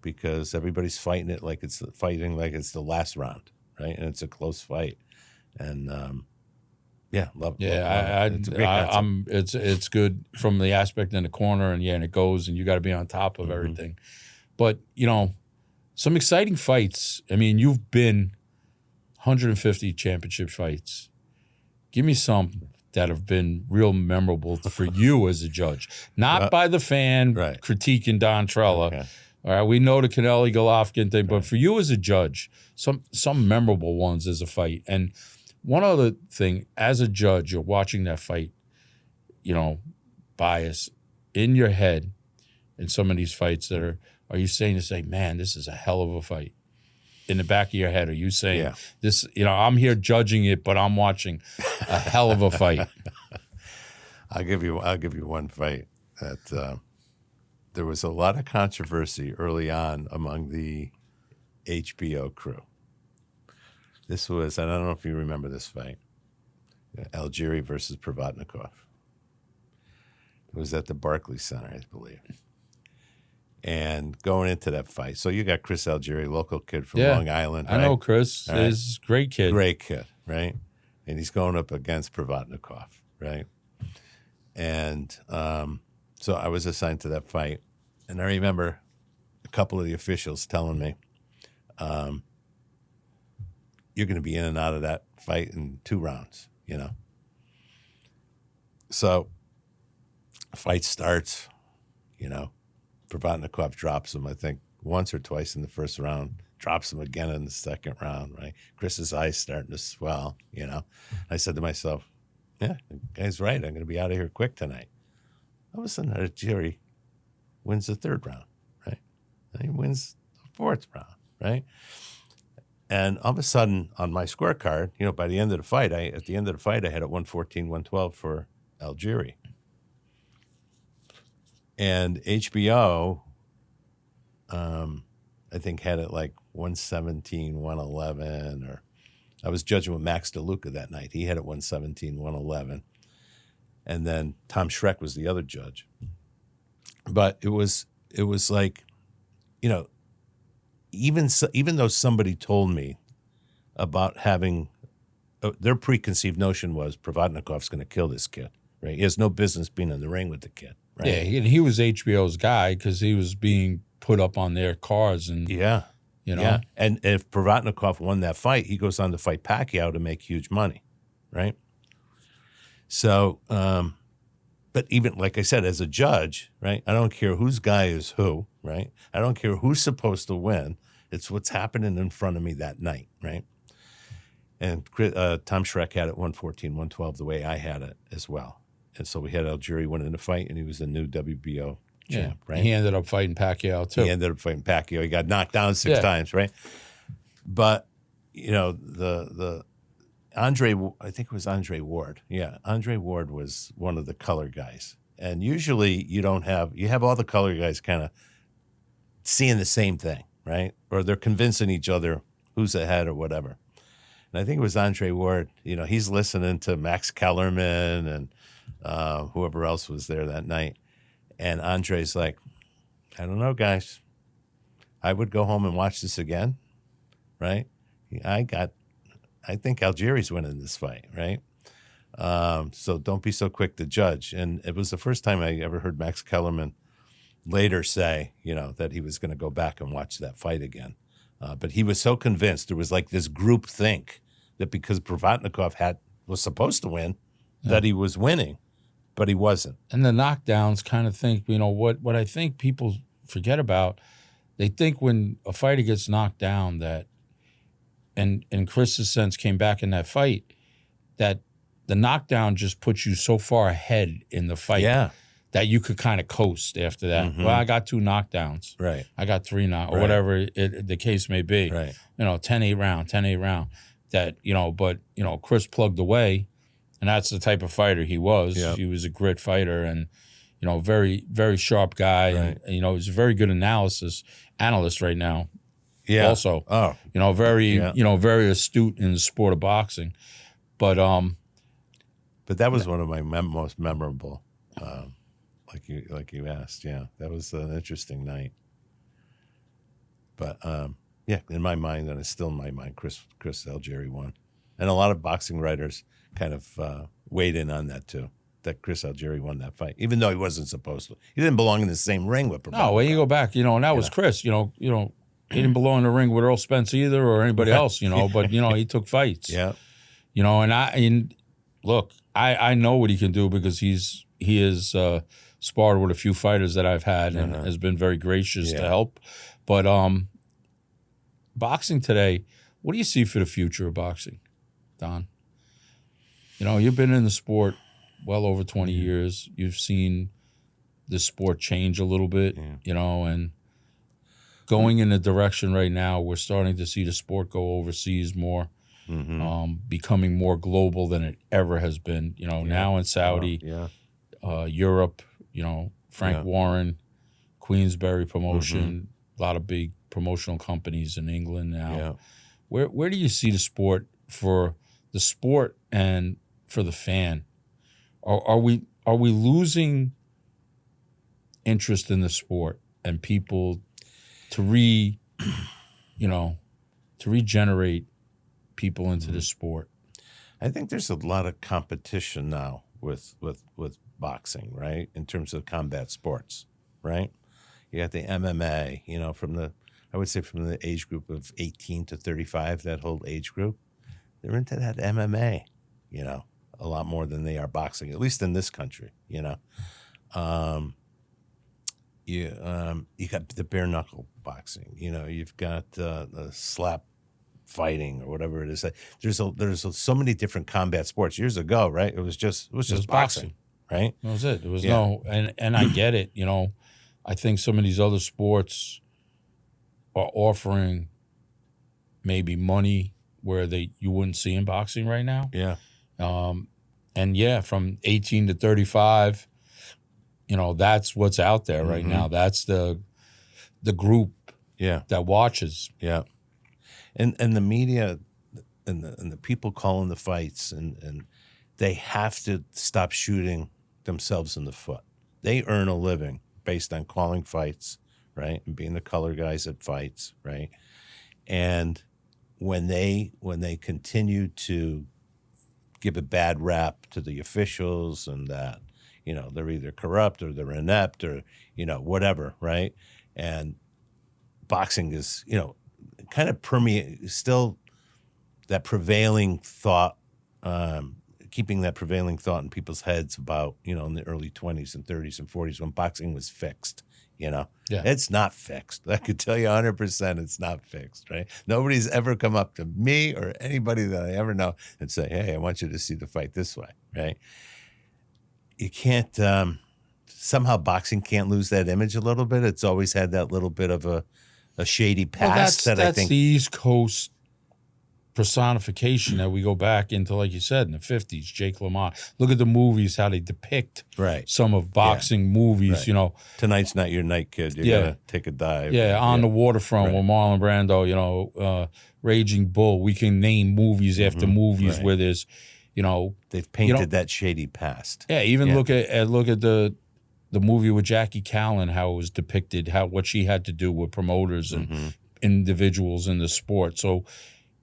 because everybody's fighting it like it's the last round, right? And it's a close fight. And love it. It's a great concept. It's good from the aspect in the corner, and it goes, and you got to be on top of everything. But some exciting fights. I mean, you've been 150 championship fights. Give me some that have been real memorable for you as a judge, not by the fan critiquing Don Trella. Okay. All right, we know the Kennelly Golovkin thing, but for you as a judge, some memorable ones as a fight. And one other thing, as a judge, you're watching that fight, bias in your head in some of these fights that are you saying man, this is a hell of a fight? In the back of your head, are you saying this, I'm here judging it, but I'm watching a hell of a fight? I'll give you one fight that there was a lot of controversy early on among the HBO crew. This was, and I don't know if you remember this fight, Aljiri versus Provodnikov. It was at the Barclays Center, I believe. And going into that fight, so you got Chris Aljiri, local kid from Long Island. Right? I know Chris. Right. He's a great kid. Great kid, right? And he's going up against Provodnikov, right? And so I was assigned to that fight. And I remember a couple of the officials telling me, you're going to be in and out of that fight in 2 rounds, So fight starts, Provodnikov drops him, I think, once or twice in the first round, drops him again in the second round, right? Chris's eyes starting to swell, I said to myself, yeah, the guy's right. I'm going to be out of here quick tonight. All of a sudden, Aljiri wins the 3rd round, right? And he wins the 4th round, right? And all of a sudden, on my scorecard, by the end of the fight, I had it 114, 112 for Aljiri. And HBO, I think, had it like 117, 111, or I was judging with Max DeLuca that night. He had it 117, 111. And then Tom Schreck was the other judge. But it was like, even though somebody told me about having their preconceived notion was Provodnikov's going to kill this kid, right? He has no business being in the ring with the kid, right? Yeah, he was HBO's guy because he was being put up on their cards, and Yeah. Yeah. And if Provodnikov won that fight, he goes on to fight Pacquiao to make huge money, right? So, but even like I said, as a judge, right, I don't care whose guy is who, right? I don't care who's supposed to win. It's what's happening in front of me that night, right? And Tom Schreck had it 114, 112 the way I had it as well. And so we had Aljiri winning the fight, and he was the new WBO champ, right? He ended up fighting Pacquiao too. He ended up fighting Pacquiao. He got knocked down six times, right? But, the Andre, I think it was Andre Ward. Yeah, Andre Ward was one of the color guys. And usually you have all the color guys kind of seeing the same thing, right? Or they're convincing each other who's ahead or whatever. And I think it was Andre Ward. He's listening to Max Kellerman and whoever else was there that night. And Andre's like, I don't know, guys. I would go home and watch this again, right? I think Aljiri's winning this fight, right? So don't be so quick to judge. And it was the first time I ever heard Max Kellerman later say, that he was going to go back and watch that fight again. But he was so convinced there was like this group think that because Provodnikov was supposed to win, that he was winning, but he wasn't. And the knockdowns kind of think, what I think people forget about, they think when a fighter gets knocked down that, and Chris's sense came back in that fight, that the knockdown just puts you so far ahead in the fight that you could kind of coast after that. Mm-hmm. Well, I got 2 knockdowns. Right. I got 3 now, or whatever the case may be. Right. 10-8 round. That, but, Chris plugged away, and that's the type of fighter he was. Yep. He was a grit fighter and, very, very sharp guy. Right. And, he's a very good analyst right now. Yeah. Also, very astute in the sport of boxing. But that was one of my most memorable, like you asked. Yeah, that was an interesting night. But in my mind, and it's still in my mind, Chris Aljiri won, and a lot of boxing writers kind of weighed in on that too. That Chris Aljiri won that fight, even though he wasn't supposed to. He didn't belong in the same ring with. No, when you go back, and that was Chris. He didn't belong in the ring with Earl Spence either or anybody else. But he took fights. Yeah. Look, I know what he can do because he is sparred with a few fighters that I've had and has been very gracious to help. But boxing today, what do you see for the future of boxing, Don? You've been in the sport well over 20 years. You've seen the sport change a little bit, and going in a direction right now, we're starting to see the sport go overseas more, becoming more global than it ever has been. Now in Saudi, Europe, Frank Warren, Queensberry Promotion, a lot of big promotional companies in England now. Yeah. Where do you see the sport for the sport and for the fan? Are we losing interest in the sport and people to regenerate people into the sport? I think there's a lot of competition now with boxing, right? In terms of combat sports, right? You got the MMA, from the age group of 18 to 35, that whole age group, they're into that MMA, a lot more than they are boxing, at least in this country, You got the bare knuckle boxing, you've got the slap fighting or whatever it is. There's so many different combat sports. Years ago, right? It was just boxing, right? That was it. There was and I get it. I think some of these other sports are offering maybe money where you wouldn't see in boxing right now. Yeah. And yeah, from 18 to 35, that's what's out there right now. That's the group that watches. Yeah. And the media and the people calling the fights and they have to stop shooting themselves in the foot. They earn a living based on calling fights, right? And being the color guys at fights, right? And when they continue to give a bad rap to the officials and that, they're either corrupt or they're inept or, whatever, right? And boxing is, kind of still that prevailing thought, keeping that prevailing thought in people's heads about, in the early 20s and 30s and 40s when boxing was fixed, It's not fixed. I could tell you 100% it's not fixed, right? Nobody's ever come up to me or anybody that I ever know and say, hey, I want you to see the fight this way, right? You can't, somehow boxing can't lose that image a little bit. It's always had that little bit of a shady past I think. That's the East Coast personification that we go back into, like you said, in the 50s, Jake LaMotta. Look at the movies, how they depict some of boxing movies, Right. Tonight's not your night, kid. You're going to take a dive. Yeah, On the Waterfront with Marlon Brando, Raging Bull. We can name movies after movies where there's, they've painted that shady past. Yeah, even look at the movie with Jackie Callan, how it was depicted, what she had to do with promoters and individuals in the sport. So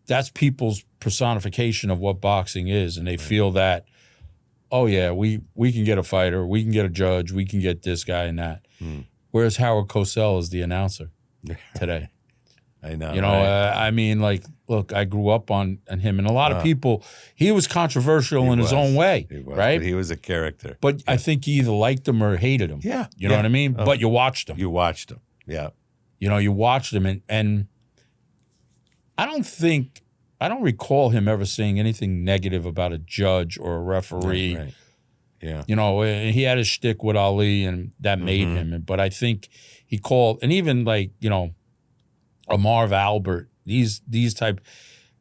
that's people's personification of what boxing is, and they feel that, oh yeah, we can get a fighter, we can get a judge, we can get this guy and that. Whereas Howard Cosell is the announcer today. I know. I mean, like, look, I grew up on him, and a lot of people, he was controversial in his own way, right? But he was a character. But I think you either liked him or hated him. Yeah. You know what I mean? But you watched him. You watched him. Yeah. You watched him, and I don't recall him ever saying anything negative about a judge or a referee. Right. Yeah. He had his shtick with Ali, and that made him. But I think he called, and even like, a Marv Albert, these type.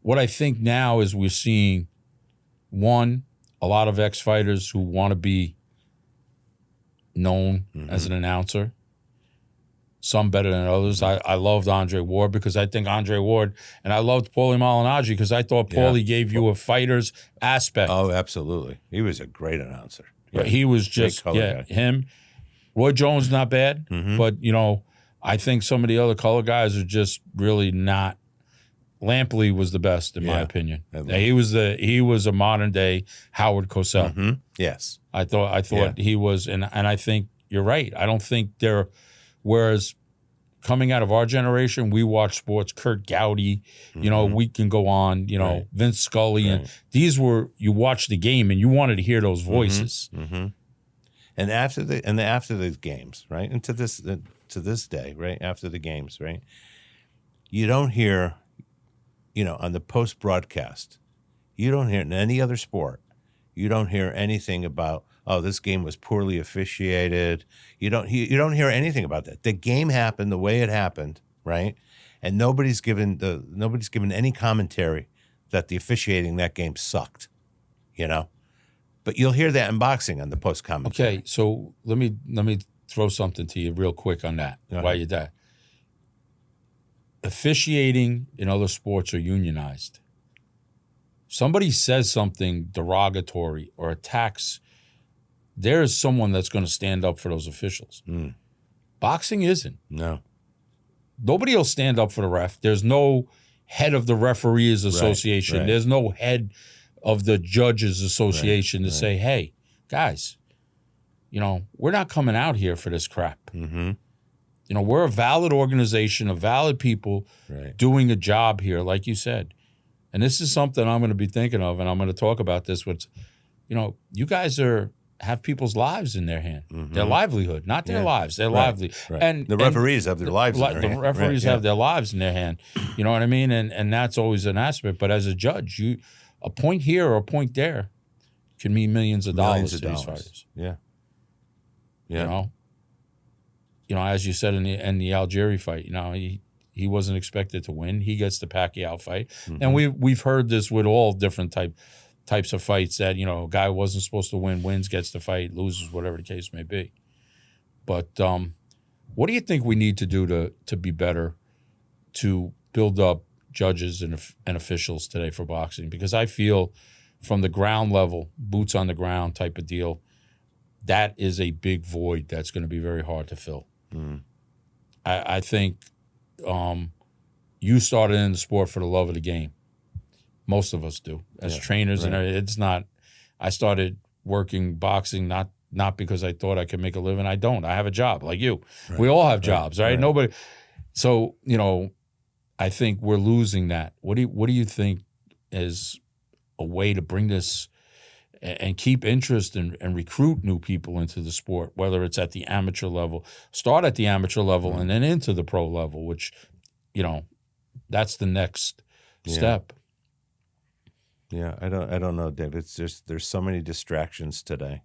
What I think now is we're seeing, one, a lot of ex-fighters who want to be known as an announcer. Some better than others. I loved Andre Ward because I think Andre Ward, and I loved Paulie Malignaggi because I thought Paulie gave you a fighter's aspect. Oh, absolutely. He was a great announcer. Yeah. He was just, him. Roy Jones, not bad, but, I think some of the other color guys are just really not. Lampley was the best, in my opinion. He was a modern day Howard Cosell. Yes. I thought he was, and I think you're right. I don't think whereas coming out of our generation, we watch sports, Kurt Gowdy, we can go on, Vince Scully, and these were, you watched the game and you wanted to hear those voices. And after the games, right, and to this day, right, after the games, right, you don't hear, on the post broadcast, you don't hear in any other sport, you don't hear anything about, oh, this game was poorly officiated. You don't hear anything about that. The game happened the way it happened, right, and nobody's given any commentary that the officiating that game sucked, But you'll hear that in boxing on the post commentary. Okay, so let me throw something to you real quick on that while you're there. Officiating in other sports are unionized. Somebody says something derogatory or attacks, there is someone that's going to stand up for those officials. Boxing isn't. No. Nobody will stand up for the ref. There's no head of the referees association. Right. There's no head of the judges association to say, hey, guys, we're not coming out here for this crap. We're a valid organization, of valid people doing a job here, like you said. And this is something I'm going to be thinking of, and I'm going to talk about this with, you guys have people's lives in their hand, their livelihood, not their lives, their livelihood. Right. And the referees have their lives in their hand. The referees have their lives in their hand. You know what I mean? And that's always an aspect. But as a judge, a point here or a point there can mean millions of dollars to these fighters. Yeah. As you said in the Aljiri fight, He wasn't expected to win. He gets the Pacquiao fight. And we've heard this with all different types of fights that, a guy wasn't supposed to win, wins, gets the fight, loses, whatever the case may be. But what do you think we need to do to be better to build up judges and officials today for boxing? Because I feel from the ground level, boots on the ground type of deal, that is a big void that's going to be very hard to fill. I think you started in the sport for the love of the game. Most of us do as trainers, and it's not. I started working boxing not because I thought I could make a living. I don't. I have a job like you. Right. We all have jobs, right? Nobody. So I think we're losing that. What do you think is a way to bring this and keep interest and recruit new people into the sport, whether it's at the amateur level, start at the amateur level and then into the pro level, which, that's the next step. Yeah, I don't know, Dave. It's just there's so many distractions today.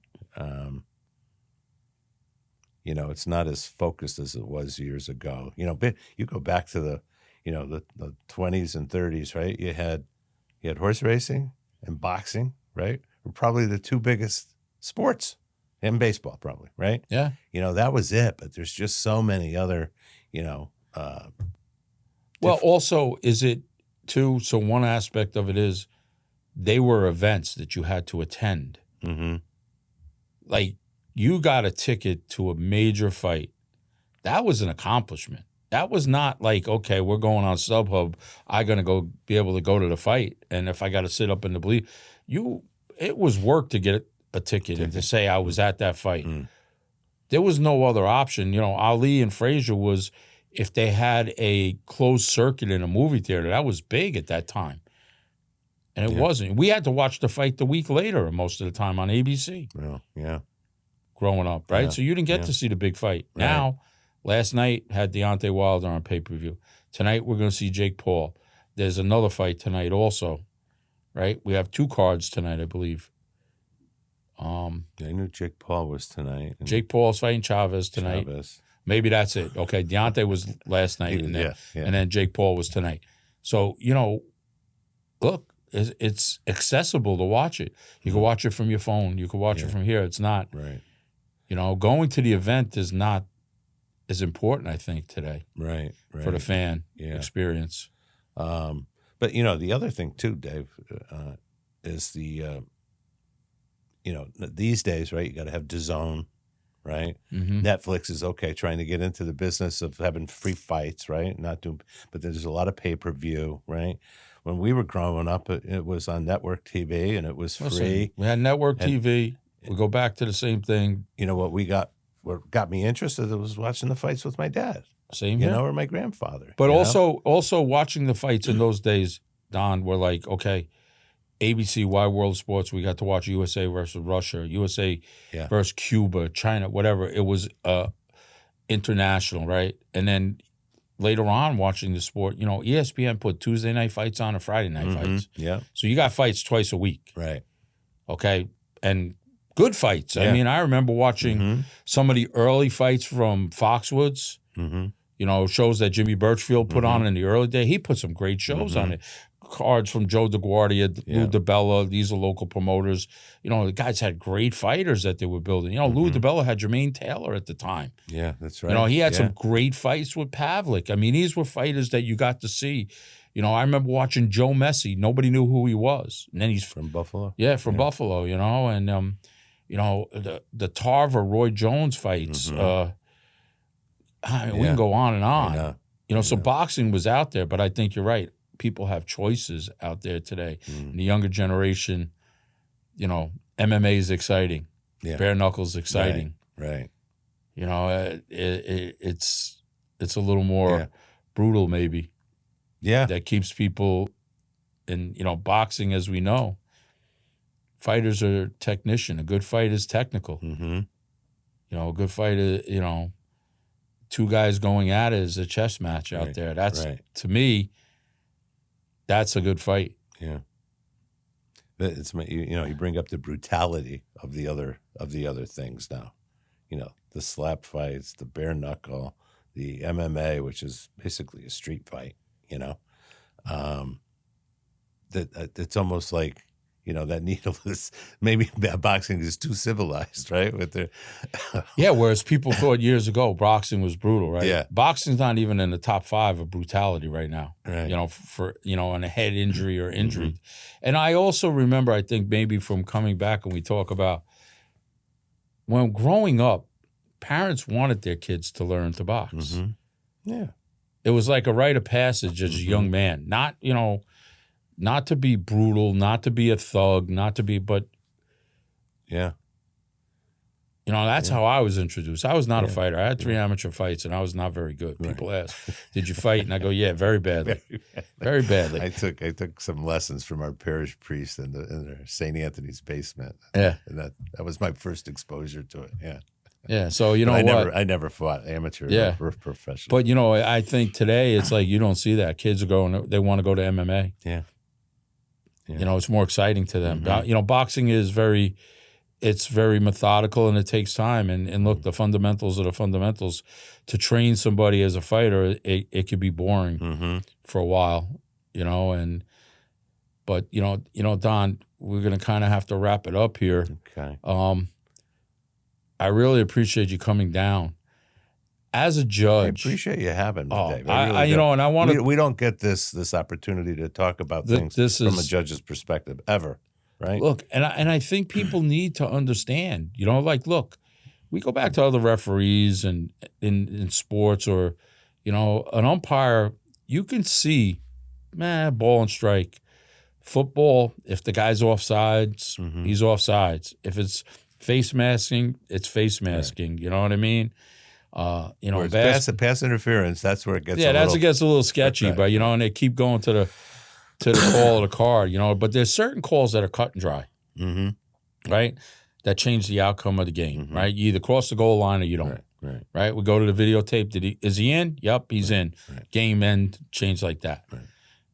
It's not as focused as it was years ago. You go back to the 20s and 30s, right? You had horse racing and boxing, right? Were probably the two biggest sports, and baseball probably, right? Yeah. That was it. But there's just so many other, Well, also, is it too? So one aspect of it is they were events that you had to attend. Like you got a ticket to a major fight. That was an accomplishment. That was not like, okay, we're going on StubHub. I'm going to be able to go to the fight. And if I got to sit up in the bleed, it was work to get a ticket and to say I was at that fight. There was no other option. Ali and Frazier was, if they had a closed circuit in a movie theater, that was big at that time. And it wasn't. We had to watch the fight the week later most of the time on ABC. Well, yeah. Growing up, right? Yeah. So you didn't get to see the big fight. Right. Now, last night had Deontay Wilder on pay-per-view. Tonight we're going to see Jake Paul. There's another fight tonight also, right? We have 2 cards tonight, I believe. I knew Jake Paul was tonight. Jake Paul's fighting Chavez tonight. Maybe that's it. Okay, Deontay was last night, and then Jake Paul was tonight. So, look, it's accessible to watch it. You can watch it from your phone. You can watch it from here. It's not, right. Going to the event is not as important, I think, today. Right. For the fan experience. But, the other thing, too, Dave, is these days, right, you got to have DAZN, right? Netflix is trying to get into the business of having free fights, right? But there's a lot of pay-per-view, right? When we were growing up, it was on network TV and it was free. We had network TV. We go back to the same thing. What got me interested was watching the fights with my dad. Same here. Or my grandfather. But also watching the fights in those days, Don, were like, okay, ABC, Wide World Sports, we got to watch USA versus Russia, USA versus Cuba, China, whatever. It was international, right? And then later on watching the sport, ESPN put Tuesday night fights on and Friday night fights. Yeah. So you got fights twice a week. Right. Okay. And good fights. Yeah. I mean, I remember watching some of the early fights from Foxwoods, shows that Jimmy Birchfield put on in the early day. He put some great shows on it. Cards from Joe DeGuardia, Lou DiBella. These are local promoters. The guys had great fighters that they were building. Lou DiBella had Jermaine Taylor at the time. Yeah, that's right. He had some great fights with Pavlik. I mean, these were fighters that you got to see. I remember watching Joe Messi. Nobody knew who he was. And then he's from Buffalo. Yeah, from Buffalo, and the Tarver Roy Jones fights. We can go on and on. So boxing was out there, but I think you're right. People have choices out there today. And the younger generation, MMA is exciting. Yeah. Bare knuckles exciting. Right. It's a little more brutal maybe. Yeah. That keeps people in, boxing, as we know. Fighters are technician. A good fight is technical. A good fight is, 2 guys going at it is a chess match out there. That's, to me, that's a good fight. Yeah. But it's you bring up the brutality of the other things now. The slap fights, the bare knuckle, the MMA, which is basically a street fight, you know, that it's almost like, you know, that needle is maybe boxing is too civilized, right? With their Yeah, whereas people thought years ago boxing was brutal, right? Yeah. Boxing's not even in the top 5 of brutality right now. Right. You know, for on a head injury or injury. And I also remember, I think maybe from coming back and we talk about when growing up, parents wanted their kids to learn to box. Yeah. It was like a rite of passage as a young man, not, you know, not to be brutal, not to be a thug, not to be, but Yeah. you know, that's how I was introduced. I was not a fighter. I had 3 amateur fights, and I was not very good. People ask, "Did you fight?" And I go, "Yeah, very badly, very badly." I took some lessons from our parish priest in the St. Anthony's basement. Yeah, And that was my first exposure to it. Yeah. yeah. So you know But what? I never fought amateur or professional. But you know, I think today it's like you don't see that. Kids are going; they want to go to MMA. Yeah. You know, it's more exciting to them. You know, boxing is very. It's very methodical and it takes time. And look, the fundamentals are the fundamentals. To train somebody as a fighter, it could be boring for a while, you know. But you know, Don, we're gonna kind of have to wrap it up here. Okay. I really appreciate you coming down. As a judge, I appreciate you having me, Dave. I you know, and I want to. We don't get this opportunity to talk about things from a judge's perspective ever. Right. Look, and I think people need to understand, you know, like, look, we go back to other referees and in sports or, you know, an umpire, you can see, ball and strike. Football, if the guy's offsides, he's offsides. If it's face masking, it's face masking. Right. You know what I mean? You know, pass interference, that's where it gets it gets a little sketchy, but, you know, and they keep going to the call of the card, you know, but there's certain calls that are cut and dry, right? That change the outcome of the game, right? You either cross the goal line or you don't, right? We go to the videotape. Is he in? Yep, he's in. Right. Game end, change like that. Right.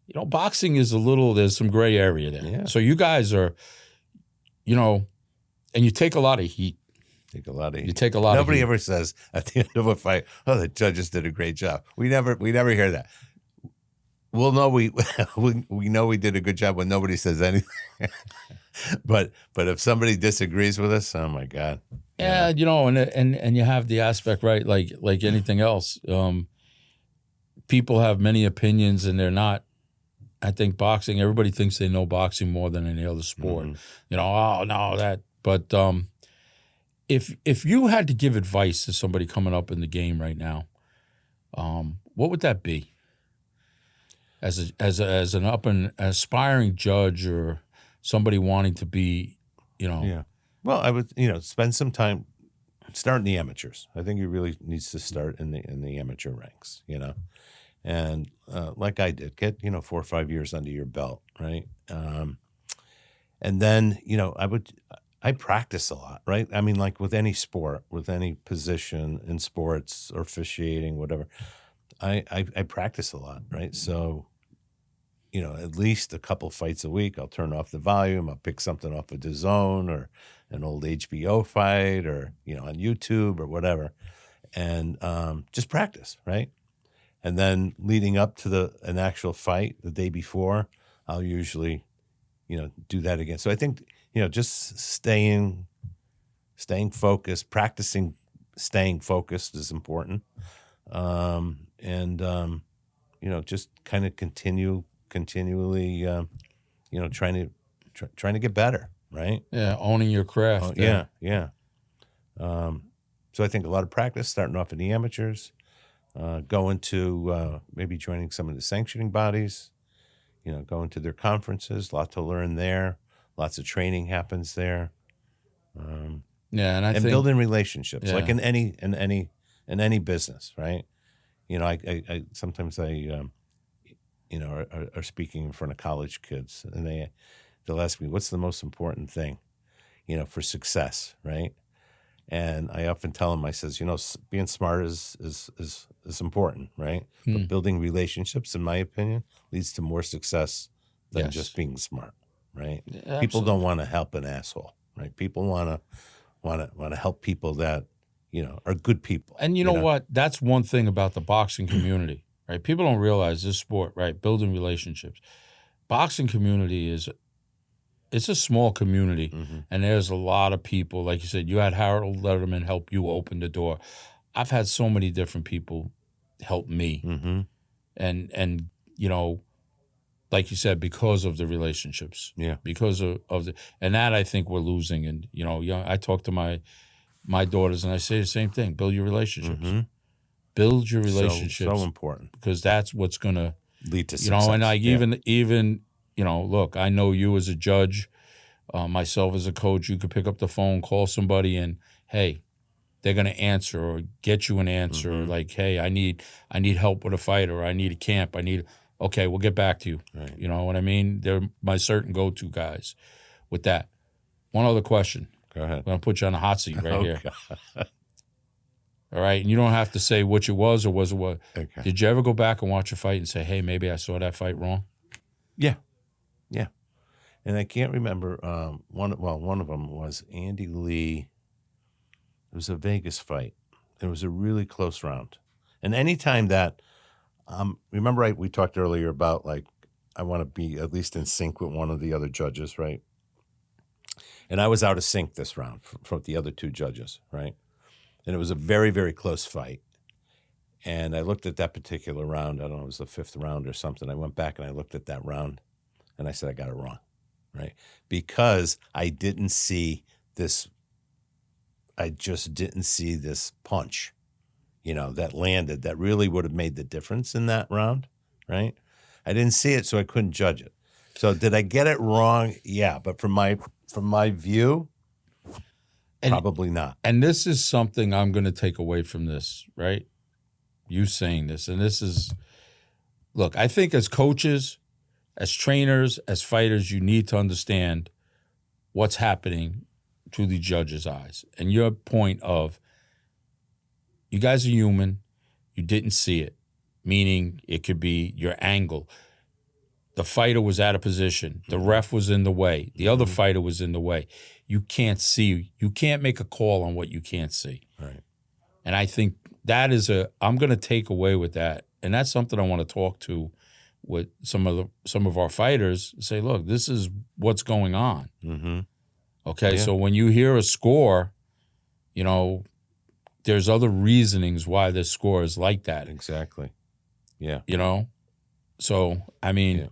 You know, boxing is there's some gray area there. Yeah. So you guys are, you know, and you take a lot of heat. You take a lot. Nobody of heat. Ever says at the end of a fight, "Oh, the judges did a great job." We never hear that. We'll know we know we did a good job when nobody says anything. but if somebody disagrees with us, oh my God. Yeah, you know, and you have the aspect, right, like anything else. People have many opinions and they're not. I think boxing, everybody thinks they know boxing more than any other sport. You know, oh no, that. But if you had to give advice to somebody coming up in the game right now, what would that be? As an aspiring judge or somebody wanting to be, you know. Yeah. Well, I would, you know, spend some time, start in the amateurs. I think he really needs to start in the amateur ranks, you know. And like I did, get, you know, 4 or 5 years under your belt, right? And then, you know, I practice a lot, right? I mean, like with any sport, with any position in sports or officiating, whatever, I practice a lot, right? So, you know, at least a couple fights a week, I'll turn off the volume, I'll pick something off of DAZN or an old HBO fight or, you know, on YouTube or whatever, and just practice, right? And then leading up to an actual fight the day before, I'll usually, you know, do that again. So I think, you know, just staying focused, practicing staying focused is important. You know, just kind of continually, you know, trying to get better, right? Yeah, owning your craft. Yeah. So I think a lot of practice, starting off in the amateurs, going to maybe joining some of the sanctioning bodies, you know, going to their conferences, a lot to learn there, lots of training happens there. Yeah, and I think building relationships, like in any business, right? You know, I sometimes you know, are speaking in front of college kids, and they'll ask me, "What's the most important thing, you know, for success?" Right? And I often tell them, I says, you know, being smart is important, right? But building relationships, in my opinion, leads to more success than just being smart, right? Yeah, people don't want to help an asshole, right? People want to help people that, are good people. And you know what? That's one thing about the boxing community, right? People don't realize this sport, right? Building relationships. Boxing community it's a small community, and there's a lot of people. Like you said, you had Harold Letterman help you open the door. I've had so many different people help me, and like you said, because of the relationships, because of the, and that I think we're losing. And I talk to my daughters and I say the same thing: build your relationships, build your relationships, so important, because that's what's gonna lead to success. And like even look, I know you as a judge, myself as a coach. You could pick up the phone, call somebody, and hey, they're gonna answer or get you an answer. Or like, hey, I need help with a fight, or I need a camp. Okay, we'll get back to you. Right. You know what I mean? They're my certain go-to guys with that. One other question. Go ahead. I'm gonna put you on the hot seat right here. God. All right, and you don't have to say which it was or was it what. Okay. Did you ever go back and watch a fight and say, hey, maybe I saw that fight wrong? Yeah. And I can't remember. One of them was Andy Lee. It was a Vegas fight. It was a really close round. And anytime that, remember we talked earlier about like I want to be at least in sync with one of the other judges, right? And I was out of sync this round from the other two judges, right? And it was a very, very close fight. And I looked at that particular round. I don't know, it was the 5th round or something. I went back and I looked at that round and I said, I got it wrong, right? Because I didn't see this, I just didn't see this punch, that landed, that really would have made the difference in that round, right? I didn't see it, so I couldn't judge it. So did I get it wrong? Yeah, but from my view, probably not. And this is something I'm going to take away from this, right? You saying this, and this is, look, I think as coaches, as trainers, as fighters, you need to understand what's happening through the judge's eyes. And your point of, you guys are human, you didn't see it, meaning it could be your angle. The fighter was out of position. The ref was in the way. The other fighter was in the way. You can't see. You can't make a call on what you can't see. Right. And I think that is I'm going to take away with that. And that's something I want to talk to with some of our fighters. Say, look, this is what's going on. Okay, so when you hear a score, there's other reasonings why this score is like that. Exactly. Yeah. So, I mean,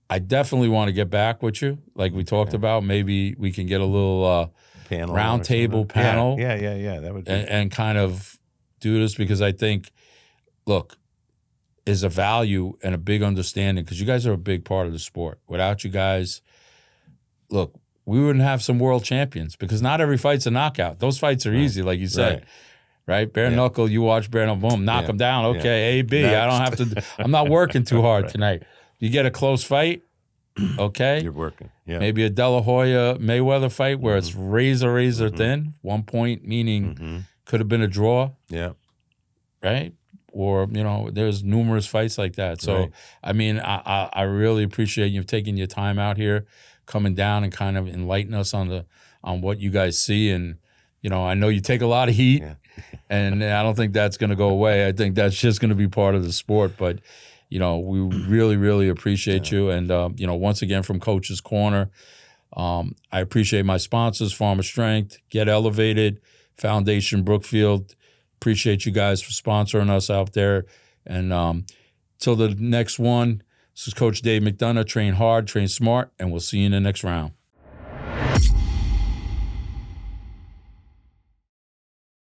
I definitely want to get back with you. Like we talked about, maybe we can get a little panel, round table panel. Yeah. That would be. And kind of do this, because I think, look, is a value and a big understanding, because you guys are a big part of the sport. Without you guys, look, we wouldn't have some world champions, because not every fight's a knockout. Those fights are easy, like you said. Right? Bare knuckle, you watch bare knuckle, boom, knock him down. Okay, A-B. I don't have to, I'm not working too hard tonight. You get a close fight, okay? You're working. Yeah. Maybe a De La Hoya Mayweather fight where it's razor thin, 1 point, meaning could have been a draw. Yeah. Right? Or, there's numerous fights like that. So, I mean, I really appreciate you taking your time out here, coming down and kind of enlighten us on what you guys see. And, I know you take a lot of heat, and I don't think that's going to go away. I think that's just going to be part of the sport. But, we really, really appreciate you. And, once again, from Coach's Corner, I appreciate my sponsors, Farmer Strength, Get Elevated, Foundation Brookfield. Appreciate you guys for sponsoring us out there. And till the next one, this is Coach Dave McDonough. Train hard, train smart, and we'll see you in the next round.